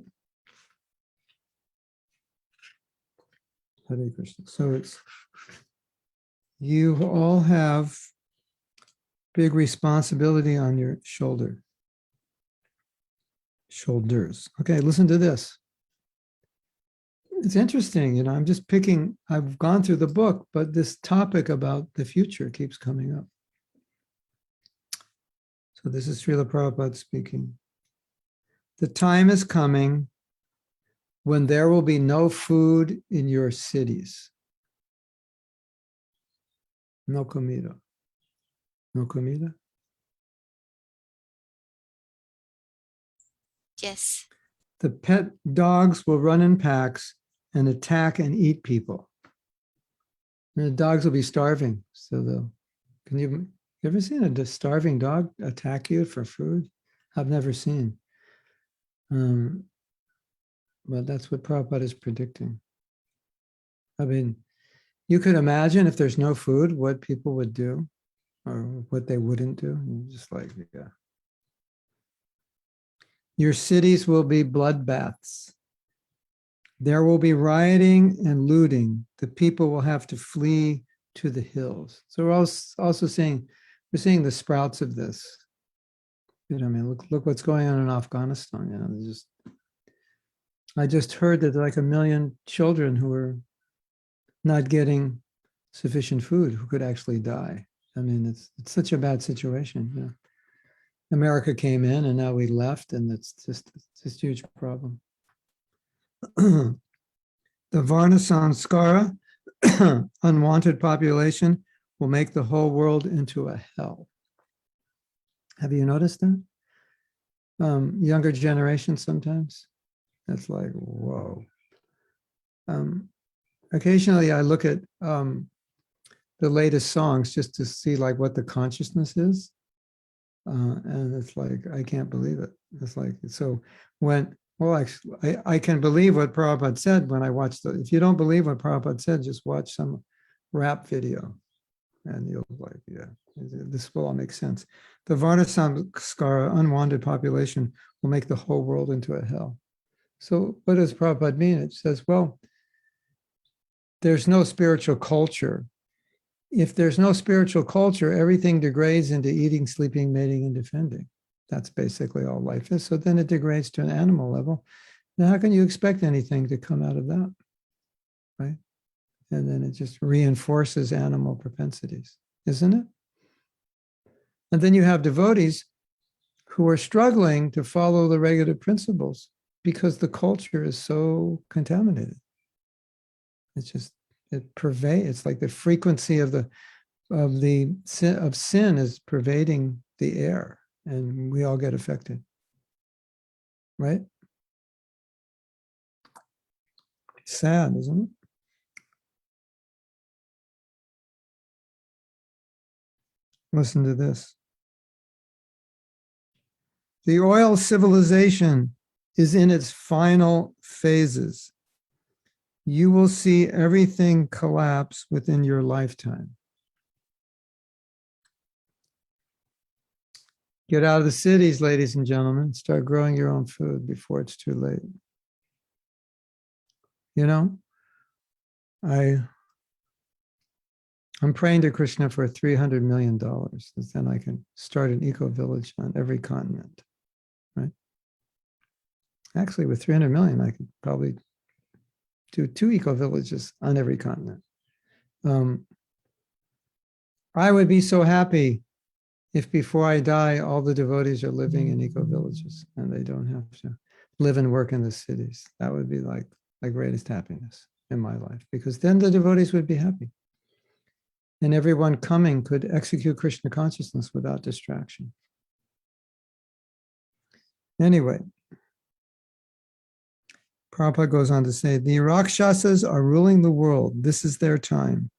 Hare Krishna. So you all have big responsibility on your shoulders. Okay, listen to this. It's interesting, I'm just I've gone through the book, but this topic about the future keeps coming up. So this is Srila Prabhupada speaking. The time is coming when there will be no food in your cities. No comida. No comida? Yes. The pet dogs will run in packs and attack and eat people. And the dogs will be starving. So you ever seen a starving dog attack you for food? I've never seen. But that's what Prabhupada is predicting. I mean, you could imagine if there's no food, what people would do or what they wouldn't do. Just like, yeah. Your cities will be bloodbaths. There will be rioting and looting. The people will have to flee to the hills. So we're also seeing, we're seeing the sprouts of this. You know, I mean, look what's going on in Afghanistan. You know, I just heard that like 1 million children who are not getting sufficient food who could actually die. I mean, it's such a bad situation. You know. America came in and now we left, and it's just a huge problem. The Varna Samskara, unwanted population, will make the whole world into a hell. Have you noticed that? Younger generation sometimes. That's like, whoa. Occasionally I look at the latest songs just to see like what the consciousness is. And it's like, I can't believe it. It's like, so when, well, actually, I can believe what Prabhupada said when I watched if you don't believe what Prabhupada said, just watch some rap video and you'll like, yeah, this will all make sense. The Varna Samskara, unwanted population, will make the whole world into a hell. So what does Prabhupada mean? It says, well, there's no spiritual culture. If there's no spiritual culture, everything degrades into eating, sleeping, mating, and defending. That's basically all life is. So then it degrades to an animal level. Now, how can you expect anything to come out of that, right? And then it just reinforces animal propensities, isn't it? And then you have devotees who are struggling to follow the regulative principles because the culture is so contaminated. It's just, it pervades. It's like the frequency of sin is pervading the air, and we all get affected, right? Sad, isn't it? Listen to this. The oil civilization is in its final phases. You will see everything collapse within your lifetime. Get out of the cities, ladies and gentlemen. Start growing your own food before it's too late. You know, I'm praying to Krishna for $300 million. Then I can start an eco-village on every continent, right? Actually, with 300 million, I could probably do 2 eco-villages on every continent. I would be so happy if before I die, all the devotees are living in eco-villages and they don't have to live and work in the cities. That would be like my greatest happiness in my life, because then the devotees would be happy. And everyone coming could execute Krishna consciousness without distraction. Anyway, Prabhupada goes on to say, the Rakshasas are ruling the world. This is their time.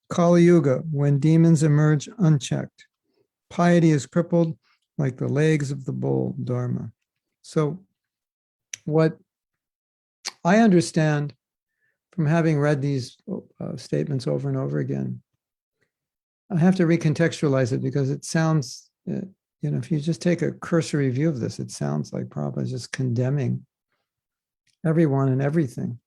Kali Yuga, when demons emerge unchecked. Piety is crippled like the legs of the bull, Dharma. So what I understand from having read these statements over and over again, I have to recontextualize it because it sounds, if you just take a cursory view of this, it sounds like Prabhupada is just condemning everyone and everything.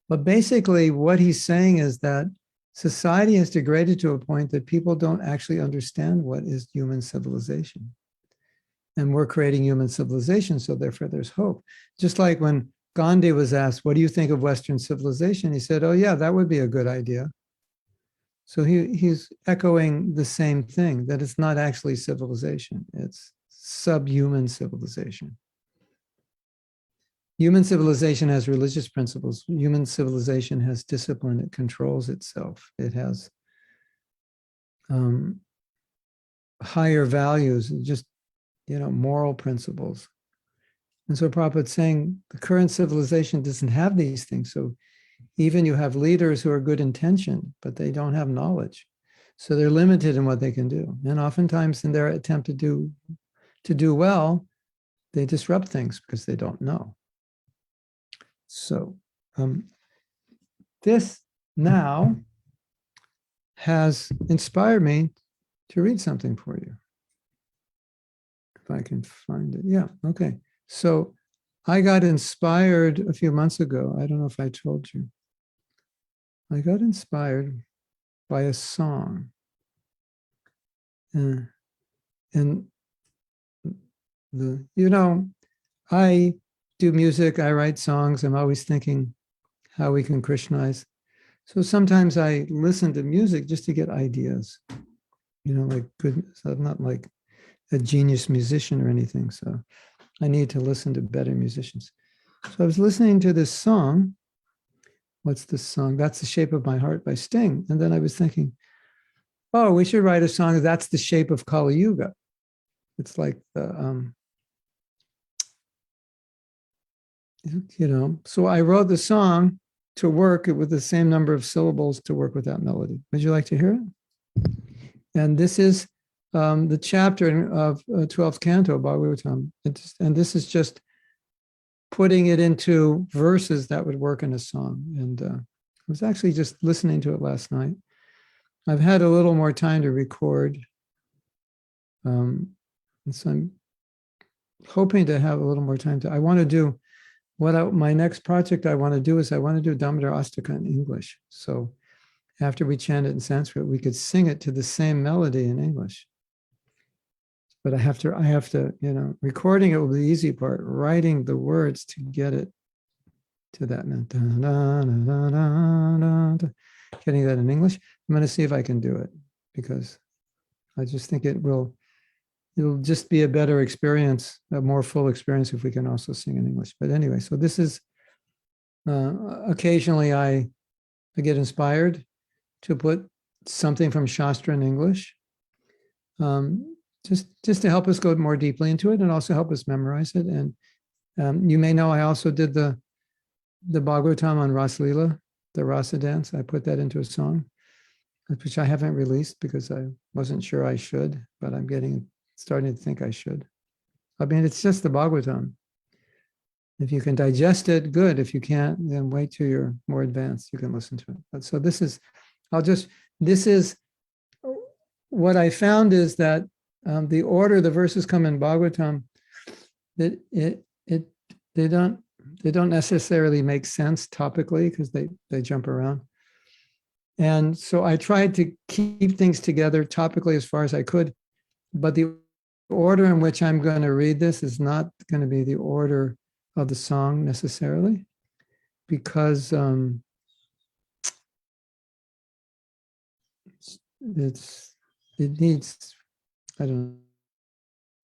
But basically what he's saying is that society has degraded to a point that people don't actually understand what is human civilization. And we're creating human civilization, so therefore there's hope. Just like when Gandhi was asked, what do you think of Western civilization? He said, oh yeah, that would be a good idea. So he's echoing the same thing, that it's not actually civilization, it's subhuman civilization. Human civilization has religious principles. Human civilization has discipline. It controls itself. It has higher values, just, moral principles. And so Prabhupada's saying the current civilization doesn't have these things. So even you have leaders who are good intentioned, but they don't have knowledge. So they're limited in what they can do. And oftentimes in their attempt to do well, they disrupt things because they don't know. So this now has inspired me to read something for you. If I can find it. Yeah, okay. So I got inspired a few months ago. I don't know if I told you. I got inspired by a song. And I do music, I write songs. I'm always thinking how we can Krishnaize. So sometimes I listen to music just to get ideas, like good. So I'm not like a genius musician or anything. So I need to listen to better musicians. So I was listening to this song. What's this song? That's the Shape of My Heart by Sting. And then I was thinking, oh, we should write a song. That's the Shape of Kali Yuga. It's like the, so I wrote the song to work with the same number of syllables to work with that melody. Would you like to hear it? And this is the chapter of 12th canto, Bhagavatam. And this is just putting it into verses that would work in a song. And I was actually just listening to it last night. I've had a little more time to record. And so I'm hoping to have a little more time I want to do my next project I want to do is I want to do Damodar Astaka in English. So after we chant it in Sanskrit, we could sing it to the same melody in English. But I have to, recording it will be the easy part, writing the words to get it to that. Getting that in English. I'm going to see if I can do it because I just think it'll just be a better experience, a more full experience if we can also sing in English. But anyway, so this is, occasionally I get inspired to put something from Shastra in English, just to help us go more deeply into it and also help us memorize it. And you may know I also did the Bhagavatam on Ras Leela, the Rasa dance. I put that into a song, which I haven't released because I wasn't sure I should, but I'm starting to think I should. I mean, it's just the Bhagavatam. If you can digest it, good. If you can't, then wait till you're more advanced. You can listen to it. But so this is what I found is that the order the verses come in Bhagavatam, that they don't necessarily make sense topically because they jump around. And so I tried to keep things together topically as far as I could, but the order in which I'm going to read this is not going to be the order of the song necessarily, because it needs, I don't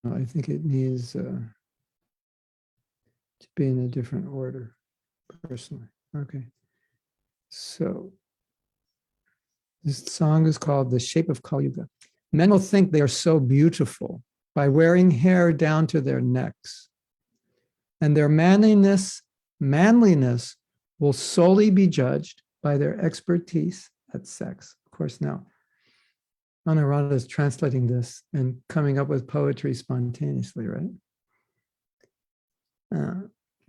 know, I think it needs to be in a different order, personally. Okay. So this song is called The Shape of Kali Yuga. Men will think they are so beautiful by wearing hair down to their necks, and their manliness will solely be judged by their expertise at sex. Of course, now, Anuradha is translating this and coming up with poetry spontaneously, right?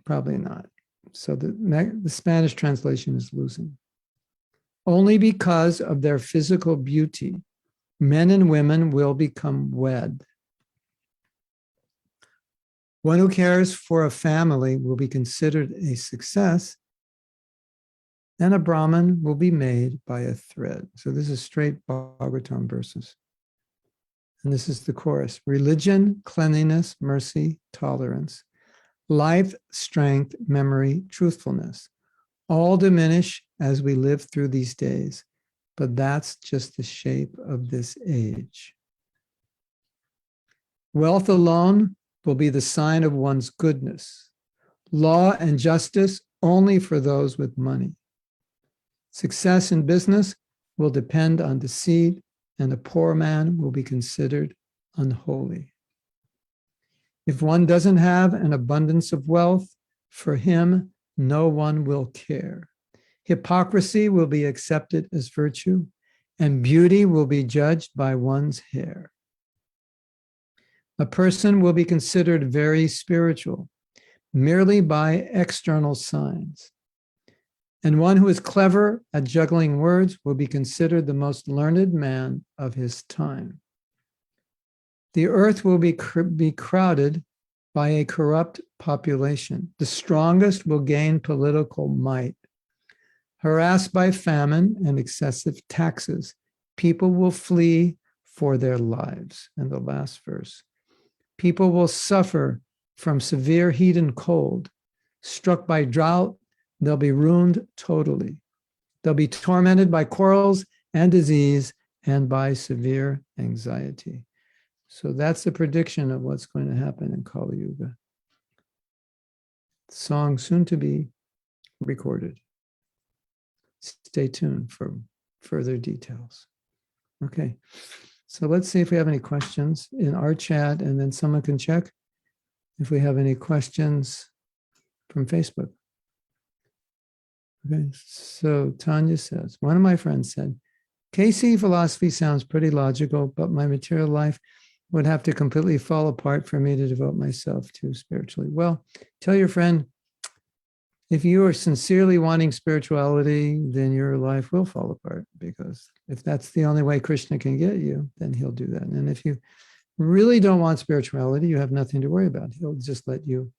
Probably not. So the Spanish translation is losing. Only because of their physical beauty, men and women will become wed. One who cares for a family will be considered a success, and a Brahmin will be made by a thread. So this is straight Bhagavatam verses. And this is the chorus. Religion, cleanliness, mercy, tolerance, life, strength, memory, truthfulness, all diminish as we live through these days, but that's just the shape of this age. Wealth alone will be the sign of one's goodness. Law and justice only for those with money. Success in business will depend on deceit, and a poor man will be considered unholy. If one doesn't have an abundance of wealth, for him, no one will care. Hypocrisy will be accepted as virtue, and beauty will be judged by one's hair. A person will be considered very spiritual merely by external signs. And one who is clever at juggling words will be considered the most learned man of his time. The earth will be crowded by a corrupt population. The strongest will gain political might. Harassed by famine and excessive taxes, people will flee for their lives. And the last verse. People will suffer from severe heat and cold. Struck by drought, they'll be ruined totally. They'll be tormented by quarrels and disease and by severe anxiety. So that's the prediction of what's going to happen in Kali Yuga. Song soon to be recorded. Stay tuned for further details. Okay, so let's see if we have any questions in our chat, and then someone can check if we have any questions from Facebook. Okay, so Tanya says, one of my friends said, KC philosophy sounds pretty logical, but my material life would have to completely fall apart for me to devote myself to spiritually. Well, tell your friend, if you are sincerely wanting spirituality, then your life will fall apart, because if that's the only way Krishna can get you, then he'll do that. And if you really don't want spirituality, you have nothing to worry about. He'll just let you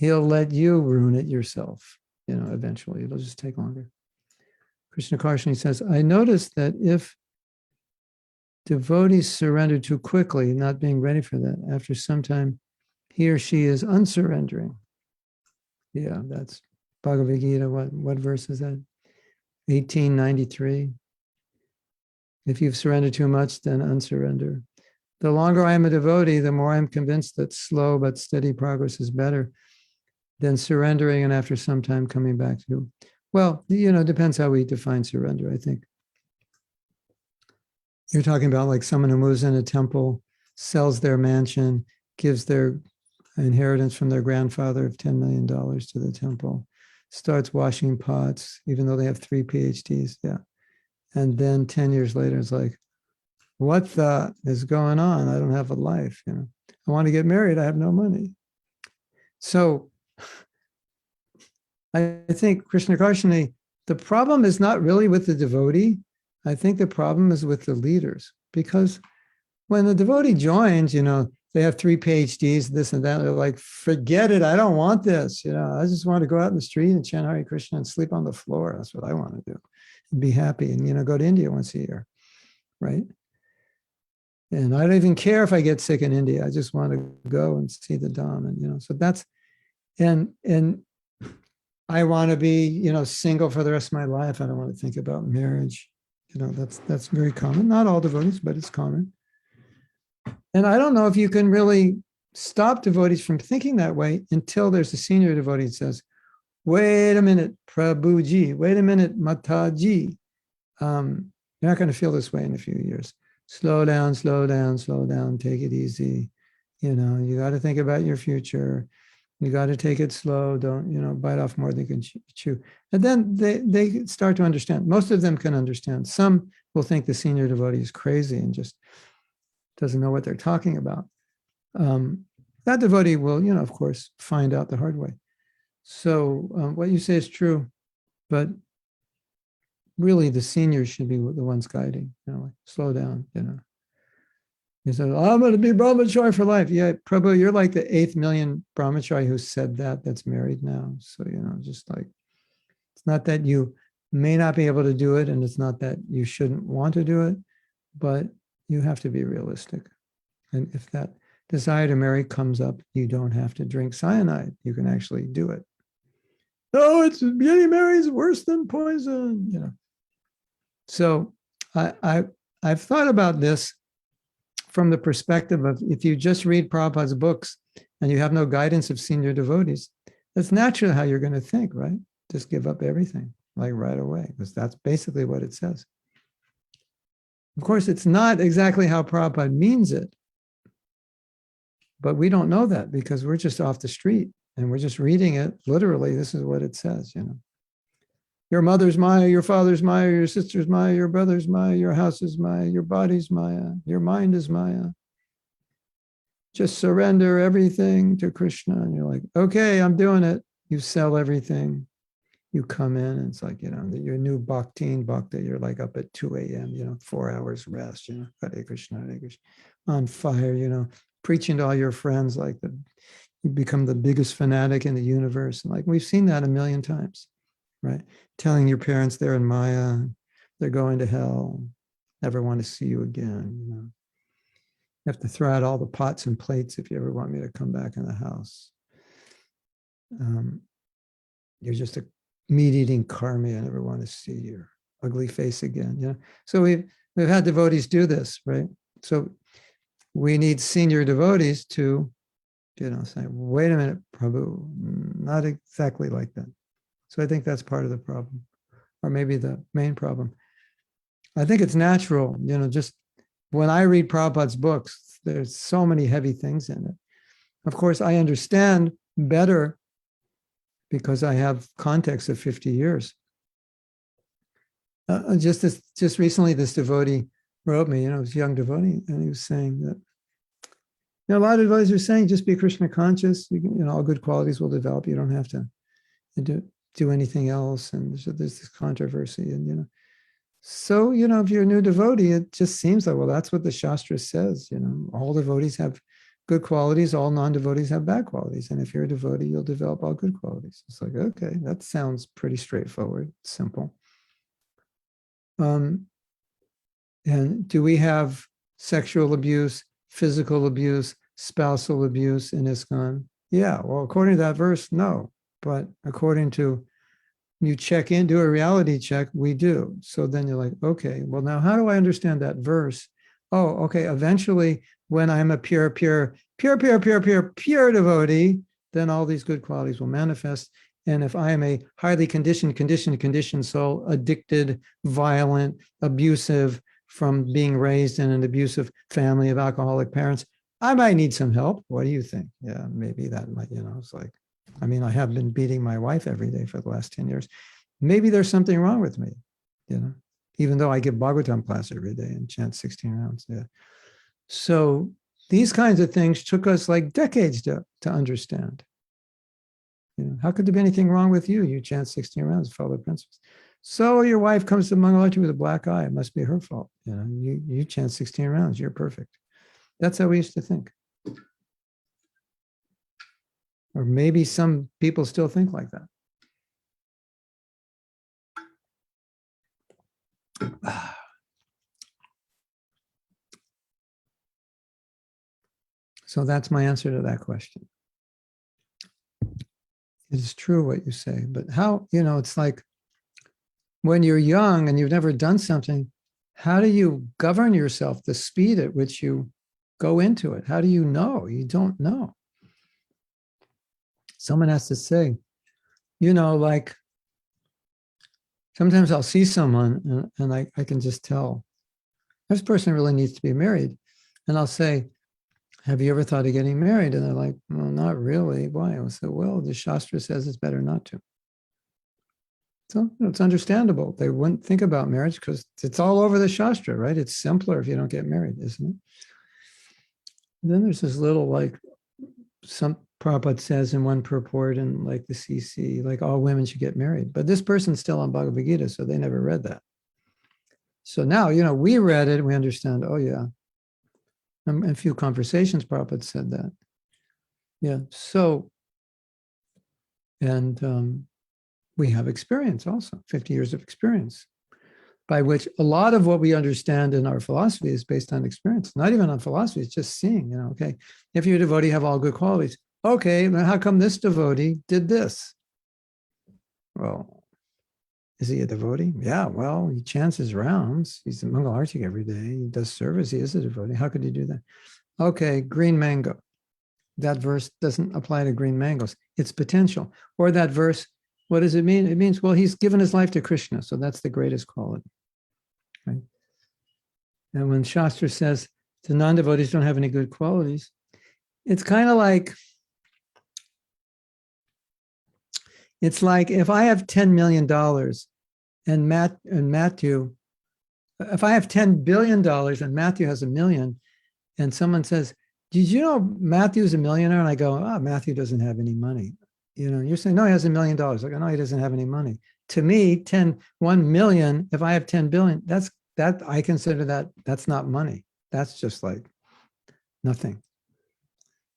ruin it yourself. Eventually it'll just take longer. Krishna Karshani says, I noticed that if devotees surrender too quickly, not being ready for that, after some time, he or she is unsurrendering. Yeah, that's Bhagavad Gita. What verse is that? 1893. If you've surrendered too much, then unsurrender. The longer I am a devotee, the more I'm convinced that slow but steady progress is better than surrendering and after some time coming back to. Well, depends how we define surrender, I think. You're talking about like someone who moves in a temple, sells their mansion, gives their inheritance from their grandfather of $10 million to the temple, starts washing pots, even though they have 3 PhDs. Yeah. And then 10 years later, it's like, what the is going on? I don't have a life. I want to get married. I have no money. So I think Krishna Karshani, the problem is not really with the devotee. I think the problem is with the leaders, because when the devotee joins, they have 3 PhDs, this and that. They're like, forget it. I don't want this. I just want to go out in the street and chant Hare Krishna and sleep on the floor. That's what I want to do. And be happy and, go to India once a year. Right. And I don't even care if I get sick in India. I just want to go and see the Dham. And, so that's, and I want to be, single for the rest of my life. I don't want to think about marriage. That's very common. Not all devotees, but it's common. And I don't know if you can really stop devotees from thinking that way until there's a senior devotee that says, wait a minute, Prabhuji, wait a minute, Mataji. You're not going to feel this way in a few years. Slow down, slow down, slow down, take it easy. You got to think about your future. You got to take it slow. Don't, bite off more than you can chew. And then they start to understand. Most of them can understand. Some will think the senior devotee is crazy and just doesn't know what they're talking about. That devotee will, of course, find out the hard way. So what you say is true, but really the seniors should be the ones guiding, like, slow down, He said, I'm going to be brahmachari for life. Yeah, Prabhu, you're like the 8th million brahmachari who said that's married now. So, just like, it's not that you may not be able to do it, and it's not that you shouldn't want to do it, but you have to be realistic. And if that desire to marry comes up, you don't have to drink cyanide. You can actually do it. Oh, it's getting married is worse than poison, So I've thought about this from the perspective of, if you just read Prabhupada's books and you have no guidance of senior devotees, that's naturally how you're going to think, right? Just give up everything, like right away, because that's basically what it says. Of course, it's not exactly how Prabhupada means it, but we don't know that because we're just off the street and we're just reading it. Literally, this is what it says, Your mother's Maya, your father's Maya, your sister's Maya, your brother's Maya, your house is Maya, your body's Maya, your mind is Maya. Just surrender everything to Krishna. And you're like, okay, I'm doing it. You sell everything. You come in and it's like, your new bhakta, you're like up at 2 a.m., 4 hours rest, Hare Krishna, on fire, preaching to all your friends, like you become the biggest fanatic in the universe. And like, we've seen that a million times. right? Telling your parents they're in Maya, they're going to hell, never want to see you again. You have to throw out all the pots and plates if you ever want me to come back in the house. You're just a meat-eating karmi. I never want to see your ugly face again. So we've had devotees do this, right? So we need senior devotees to, say, wait a minute, Prabhu, not exactly like that. So I think that's part of the problem, or maybe the main problem. I think it's natural, just when I read Prabhupada's books, there's so many heavy things in it. Of course, I understand better because I have context of 50 years. Just recently, this devotee wrote me, it was a young devotee, and he was saying that, a lot of devotees are saying, just be Krishna conscious, all good qualities will develop. You don't have to do anything else. And there's this controversy. And, so, if you're a new devotee, it just seems like, well, that's what the Shastra says. All devotees have good qualities, all non-devotees have bad qualities. And if you're a devotee, you'll develop all good qualities. It's like, okay, that sounds pretty straightforward, simple. And do we have sexual abuse, physical abuse, spousal abuse in ISKCON? Yeah, well, according to that verse, no. But according to, you check in, do a reality check, we do. So then you're like, okay, well, now how do I understand that verse? Oh, okay, eventually when I'm a pure devotee, then all these good qualities will manifest. And if I am a highly conditioned soul, addicted, violent, abusive, from being raised in an abusive family of alcoholic parents, I might need some help. What do you think? Yeah, maybe that might, it's like, I have been beating my wife every day for the last 10 years. Maybe there's something wrong with me, even though I give Bhagavatam class every day and chant 16 rounds. Yeah. So these kinds of things took us like decades to understand. How could there be anything wrong with you? You chant 16 rounds, follow the principles. So your wife comes to Mangalati with a black eye. It must be her fault. You chant 16 rounds. You're perfect. That's how we used to think. Or maybe some people still think like that. So that's my answer to that question. It is true what you say, but how, it's like when you're young and you've never done something, how do you govern yourself, the speed at which you go into it? How do you know? You don't know. Someone has to say, like sometimes I'll see someone and I can just tell this person really needs to be married. And I'll say, have you ever thought of getting married? And they're like, well, not really. Why? I say, well, the Shastra says it's better not to. So it's understandable. They wouldn't think about marriage because it's all over the Shastra, right? It's simpler if you don't get married, isn't it? And then there's this little, like, some Prabhupada says in one purport and like the CC, like all women should get married. But this person's still on Bhagavad Gita, so they never read that. So now, we read it, we understand, oh yeah. In a few conversations, Prabhupada said that. Yeah, so, and we have experience also, 50 years of experience, by which a lot of what we understand in our philosophy is based on experience, not even on philosophy, it's just seeing, okay, if you're a devotee, have all good qualities. Okay, then how come this devotee did this? Well, is he a devotee? Yeah, well, he chants his rounds. He's in Mangal Artik every day. He does service. He is a devotee. How could he do that? Okay, green mango. That verse doesn't apply to green mangoes. It's potential. Or that verse, what does it mean? It means, well, he's given his life to Krishna, so that's the greatest quality. Right? And when Shastra says the non-devotees don't have any good qualities, it's kind of like, it's like if I have $10 million and Matthew, if I have $10 billion and Matthew has $1 million, and someone says, did you know Matthew's a millionaire? And I go, oh, Matthew doesn't have any money. You're saying, no, he has $1 million. I go, no, he doesn't have any money. To me, 1 million, if I have 10 billion, that I consider that's not money. That's just like nothing.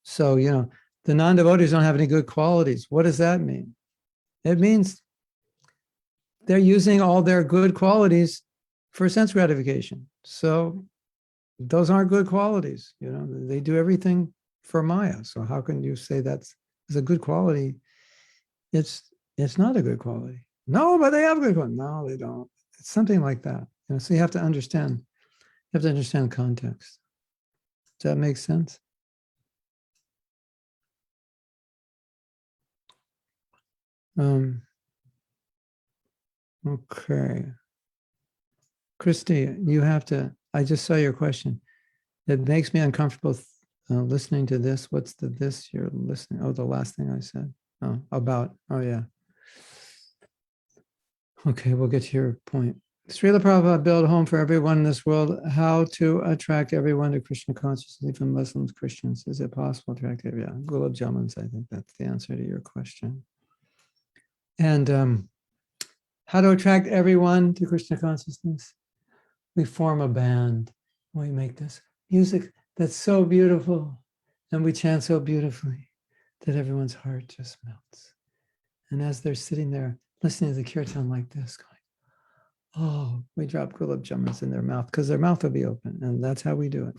So, the non-devotees don't have any good qualities. What does that mean? It means they're using all their good qualities for sense gratification. So those aren't good qualities. You know, they do everything for Maya. So how can you say that's a good quality? It's not a good quality. No, but they have good quality. No, they don't. It's something like that. You know, so you have to understand. You have to understand context. Does that make sense? Okay. Christy, you have to, I just saw your question. It makes me uncomfortable listening to this. What's the this you're listening? Oh, the last thing I said. Oh, about. Oh, yeah. Okay, we'll get to your point. Srila Prabhupada built a home for everyone in this world. How to attract everyone to Krishna consciousness, even Muslims, Christians? Is it possible to attract everyone? Yeah, Gulab Jamans, I think that's the answer to your question. And how to attract everyone to Krishna consciousness? We form a band. We make this music that's so beautiful, and we chant so beautifully that everyone's heart just melts. And as they're sitting there listening to the kirtan like this, going, oh, we drop gulab jamans in their mouth because their mouth will be open, and that's how we do it.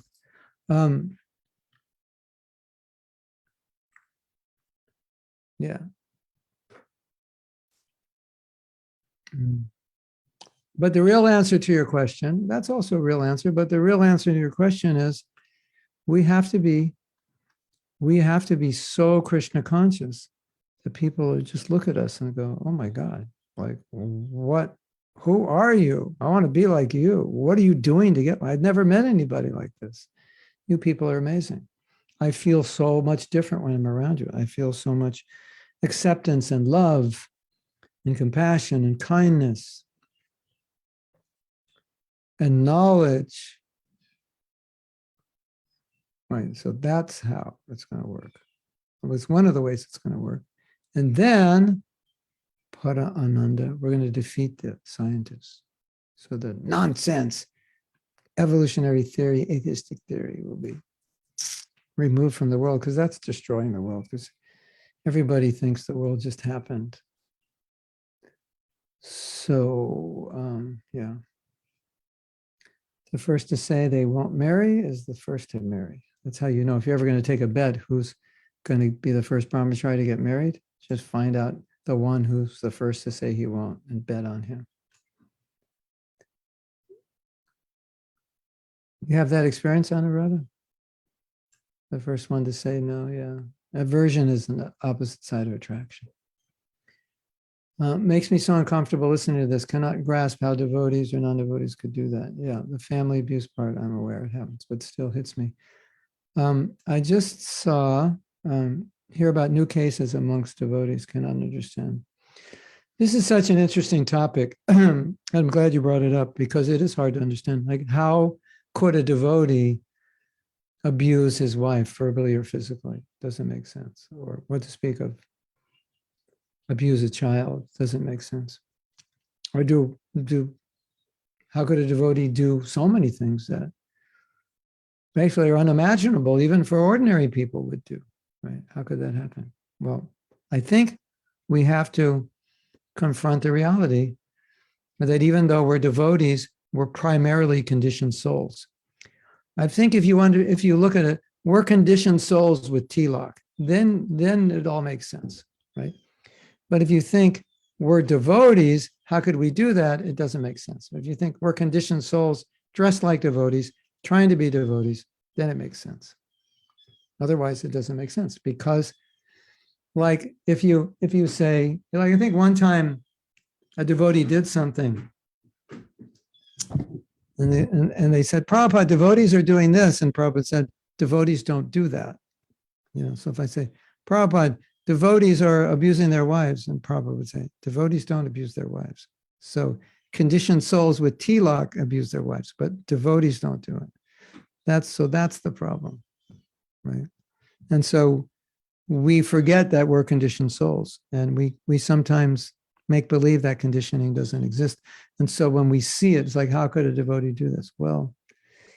Yeah. But the real answer to your question, that's also a real answer, but the real answer to your question is we have to be so Krishna conscious that people just look at us and go, oh my God, like what, who are you? I want to be like you. What are you doing to get, I've never met anybody like this. You people are amazing. I feel so much different when I'm around you. I feel so much acceptance and love and compassion and kindness and knowledge. Right, so that's how it's going to work. It's one of the ways it's going to work. And then, para ananda, we're going to defeat the scientists. So the nonsense, evolutionary theory, atheistic theory will be removed from the world, because that's destroying the world, because everybody thinks the world just happened. So, yeah. The first to say they won't marry is the first to marry. That's how you know. If you're ever going to take a bet, who's going to be the first brahmachari to get married, just find out the one who's the first to say he won't and bet on him. You have that experience, Anuradha? The first one to say no, yeah. Aversion is the opposite side of attraction. Makes me so uncomfortable listening to this. Cannot grasp how devotees or non-devotees could do that. Yeah, the family abuse part, I'm aware it happens, but still hits me. I just saw, hear about new cases amongst devotees, cannot understand. This is such an interesting topic. I'm glad you brought it up, because it is hard to understand. Like, how could a devotee abuse his wife verbally or physically? Doesn't make sense. Or what to speak of abuse a child, doesn't make sense. Or how could a devotee do so many things that basically are unimaginable, even for ordinary people would do, right? How could that happen? Well, I think we have to confront the reality that even though we're devotees, we're primarily conditioned souls. I think if you look at it, we're conditioned souls with Tilak, then it all makes sense, right? But if you think we're devotees, how could we do that? It doesn't make sense. If you think we're conditioned souls dressed like devotees, trying to be devotees, then it makes sense. Otherwise, it doesn't make sense, because like if you say, like, I think one time a devotee did something and they said, Prabhupada, devotees are doing this. And Prabhupada said, devotees don't do that. You know, so if I say, Prabhupada, devotees are abusing their wives, and Prabhupada would say, devotees don't abuse their wives. So conditioned souls with tilak abuse their wives, but devotees don't do it. That's the problem, right? And so we forget that we're conditioned souls, and we sometimes make believe that conditioning doesn't exist. And so when we see it, it's like, how could a devotee do this? Well,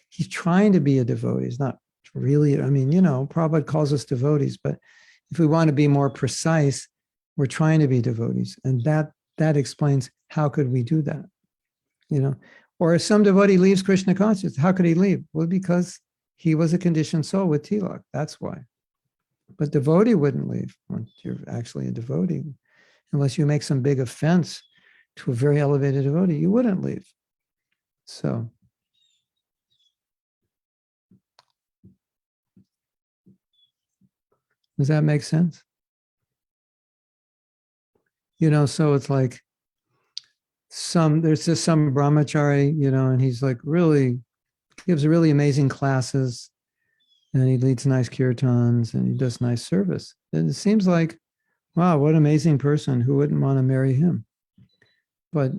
he's trying to be a devotee. He's not really, I mean, you know, Prabhupada calls us devotees, but if we want to be more precise, we're trying to be devotees. And that explains how could we do that? Or if some devotee leaves Krishna consciousness, how could he leave? Well, because he was a conditioned soul with Tilak. That's why. But devotee wouldn't leave once you're actually a devotee. Unless you make some big offense to a very elevated devotee, you wouldn't leave. So, does that make sense? So it's like there's just some brahmachari, and he's like really gives really amazing classes, and he leads nice kirtans, and he does nice service. And it seems like, wow, what an amazing person. Who wouldn't want to marry him? But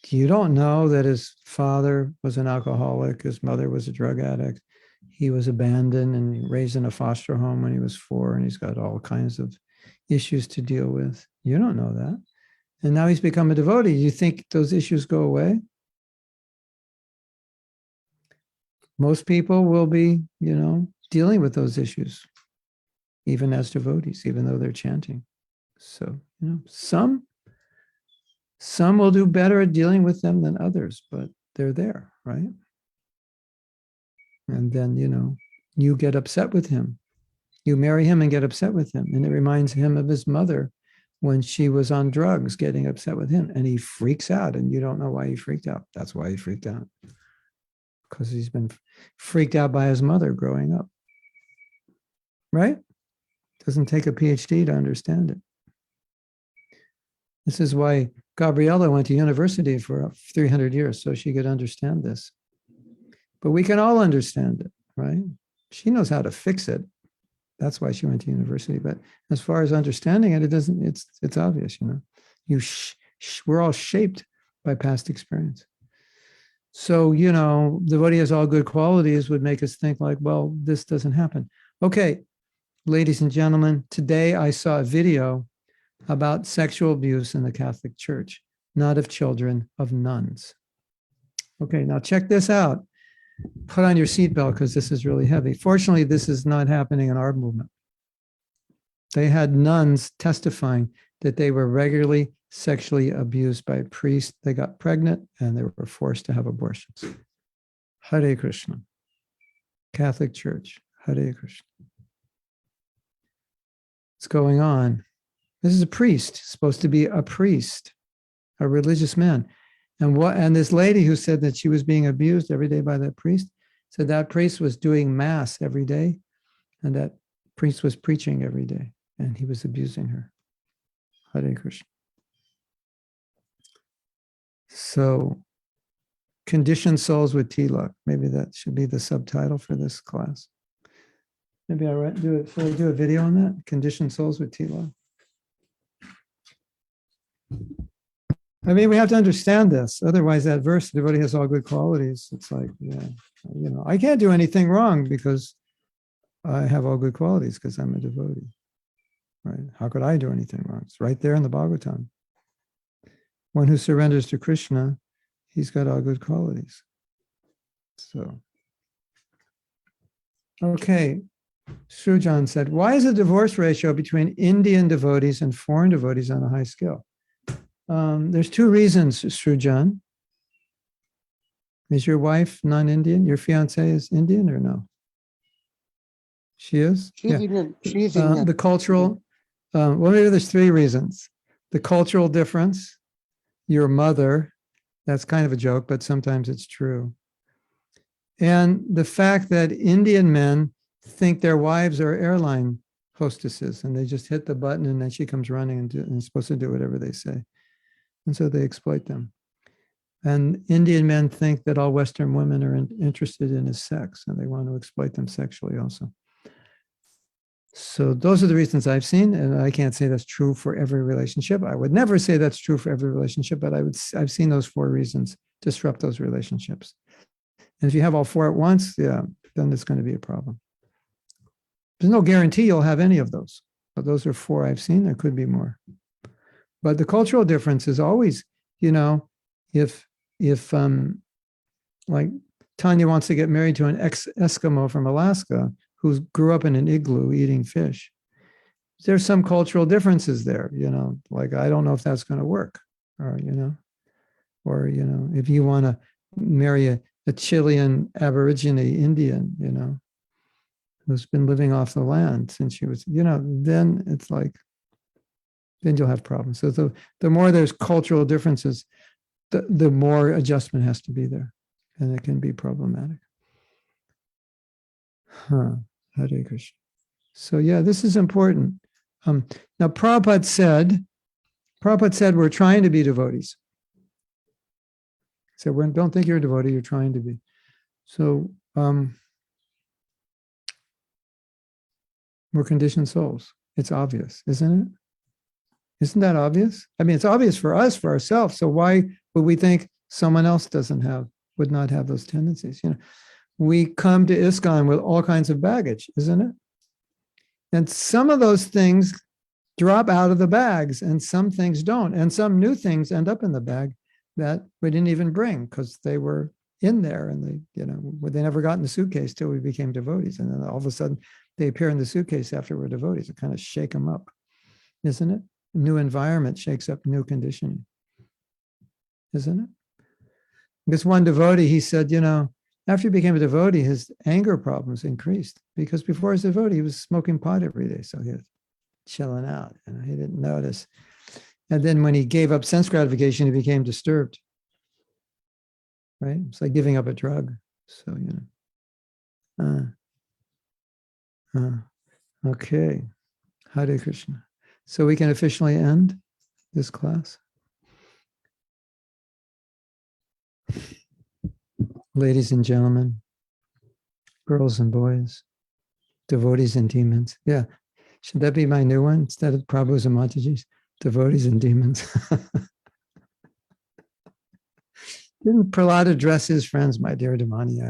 you don't know that his father was an alcoholic, his mother was a drug addict. He was abandoned and raised in a foster home when he was 4, and he's got all kinds of issues to deal with. You don't know that. And now he's become a devotee. You think those issues go away? Most people will be, dealing with those issues, even as devotees, even though they're chanting. So, some will do better at dealing with them than others, but they're there, right? And then, you get upset with him. You marry him and get upset with him. And it reminds him of his mother when she was on drugs, getting upset with him. And he freaks out, and you don't know why he freaked out. That's why he freaked out. Because he's been freaked out by his mother growing up. Right? Doesn't take a PhD to understand it. This is why Gabriella went to university for 300 years, so she could understand this. But we can all understand it, right? She knows how to fix it. That's why she went to university. But as far as understanding it, it's obvious, we're all shaped by past experience. So, devotee has all good qualities would make us think like, well, this doesn't happen. Okay, ladies and gentlemen, today I saw a video about sexual abuse in the Catholic Church, not of children, of nuns. Okay, now check this out. Put on your seatbelt because this is really heavy. Fortunately, this is not happening in our movement. They had nuns testifying that they were regularly sexually abused by priests. They got pregnant and they were forced to have abortions. Hare Krishna. Catholic Church. Hare Krishna. What's going on? This is a priest, supposed to be a priest, a religious man. And this lady who said that she was being abused every day by that priest, said that priest was doing mass every day, and that priest was preaching every day, and he was abusing her. Hare Krishna. So, conditioned souls with Tilak. Maybe that should be the subtitle for this class. Maybe should I do a video on that? Conditioned souls with Tilak. I mean, we have to understand this. Otherwise, that verse, devotee has all good qualities. It's like, I can't do anything wrong because I have all good qualities because I'm a devotee, right? How could I do anything wrong? It's right there in the Bhagavatam. One who surrenders to Krishna, he's got all good qualities. So, okay. Srujan said, why is the divorce ratio between Indian devotees and foreign devotees on a high scale? There's 2 reasons, Srujan. Is your wife non-Indian? Your fiance is Indian or no? She is? She's Indian. She's Indian. The cultural, maybe there's 3 reasons. The cultural difference, your mother, that's kind of a joke, but sometimes it's true. And the fact that Indian men think their wives are airline hostesses and they just hit the button and then she comes running and is supposed to do whatever they say. And so they exploit them. And Indian men think that all Western women are interested in is sex, and they want to exploit them sexually also. So those are the reasons I've seen, and I can't say that's true for every relationship. I would never say that's true for every relationship, but I've seen those 4 reasons disrupt those relationships. And if you have all 4 at once, then it's going to be a problem. There's no guarantee you'll have any of those, but those are 4 I've seen. There could be more. But the cultural difference is always, if like Tanya wants to get married to an ex-Eskimo from Alaska who grew up in an igloo eating fish, there's some cultural differences there, like I don't know if that's going to work, or or, if you want to marry a Chilean Aborigine Indian, who's been living off the land since she was, then it's like, then you'll have problems. So the more there's cultural differences, the more adjustment has to be there, and it can be problematic. Hare Krishna. So yeah, this is important. Now Prabhupada said we're trying to be devotees. So don't think you're a devotee, you're trying to be. So we're conditioned souls. It's obvious, isn't it? Isn't that obvious? I mean, it's obvious for us, for ourselves. So why would we think someone else would not have those tendencies? We come to ISKCON with all kinds of baggage, isn't it? And some of those things drop out of the bags and some things don't. And some new things end up in the bag that we didn't even bring because they were in there and they never got in the suitcase till we became devotees. And then all of a sudden they appear in the suitcase after we're devotees. It kind of shake them up, isn't it? New environment shakes up new conditioning, isn't it? This one devotee, he said, after he became a devotee, his anger problems increased because before he was a devotee, he was smoking pot every day. So he was chilling out, he didn't notice. And then when he gave up sense gratification, he became disturbed, right? It's like giving up a drug. So, okay. Hare Krishna. So we can officially end this class. Ladies and gentlemen, girls and boys, devotees and demons. Yeah. Should that be my new one instead of Prabhu's and Mataji's? Devotees and demons. Didn't Prahlad address his friends, my dear Damani?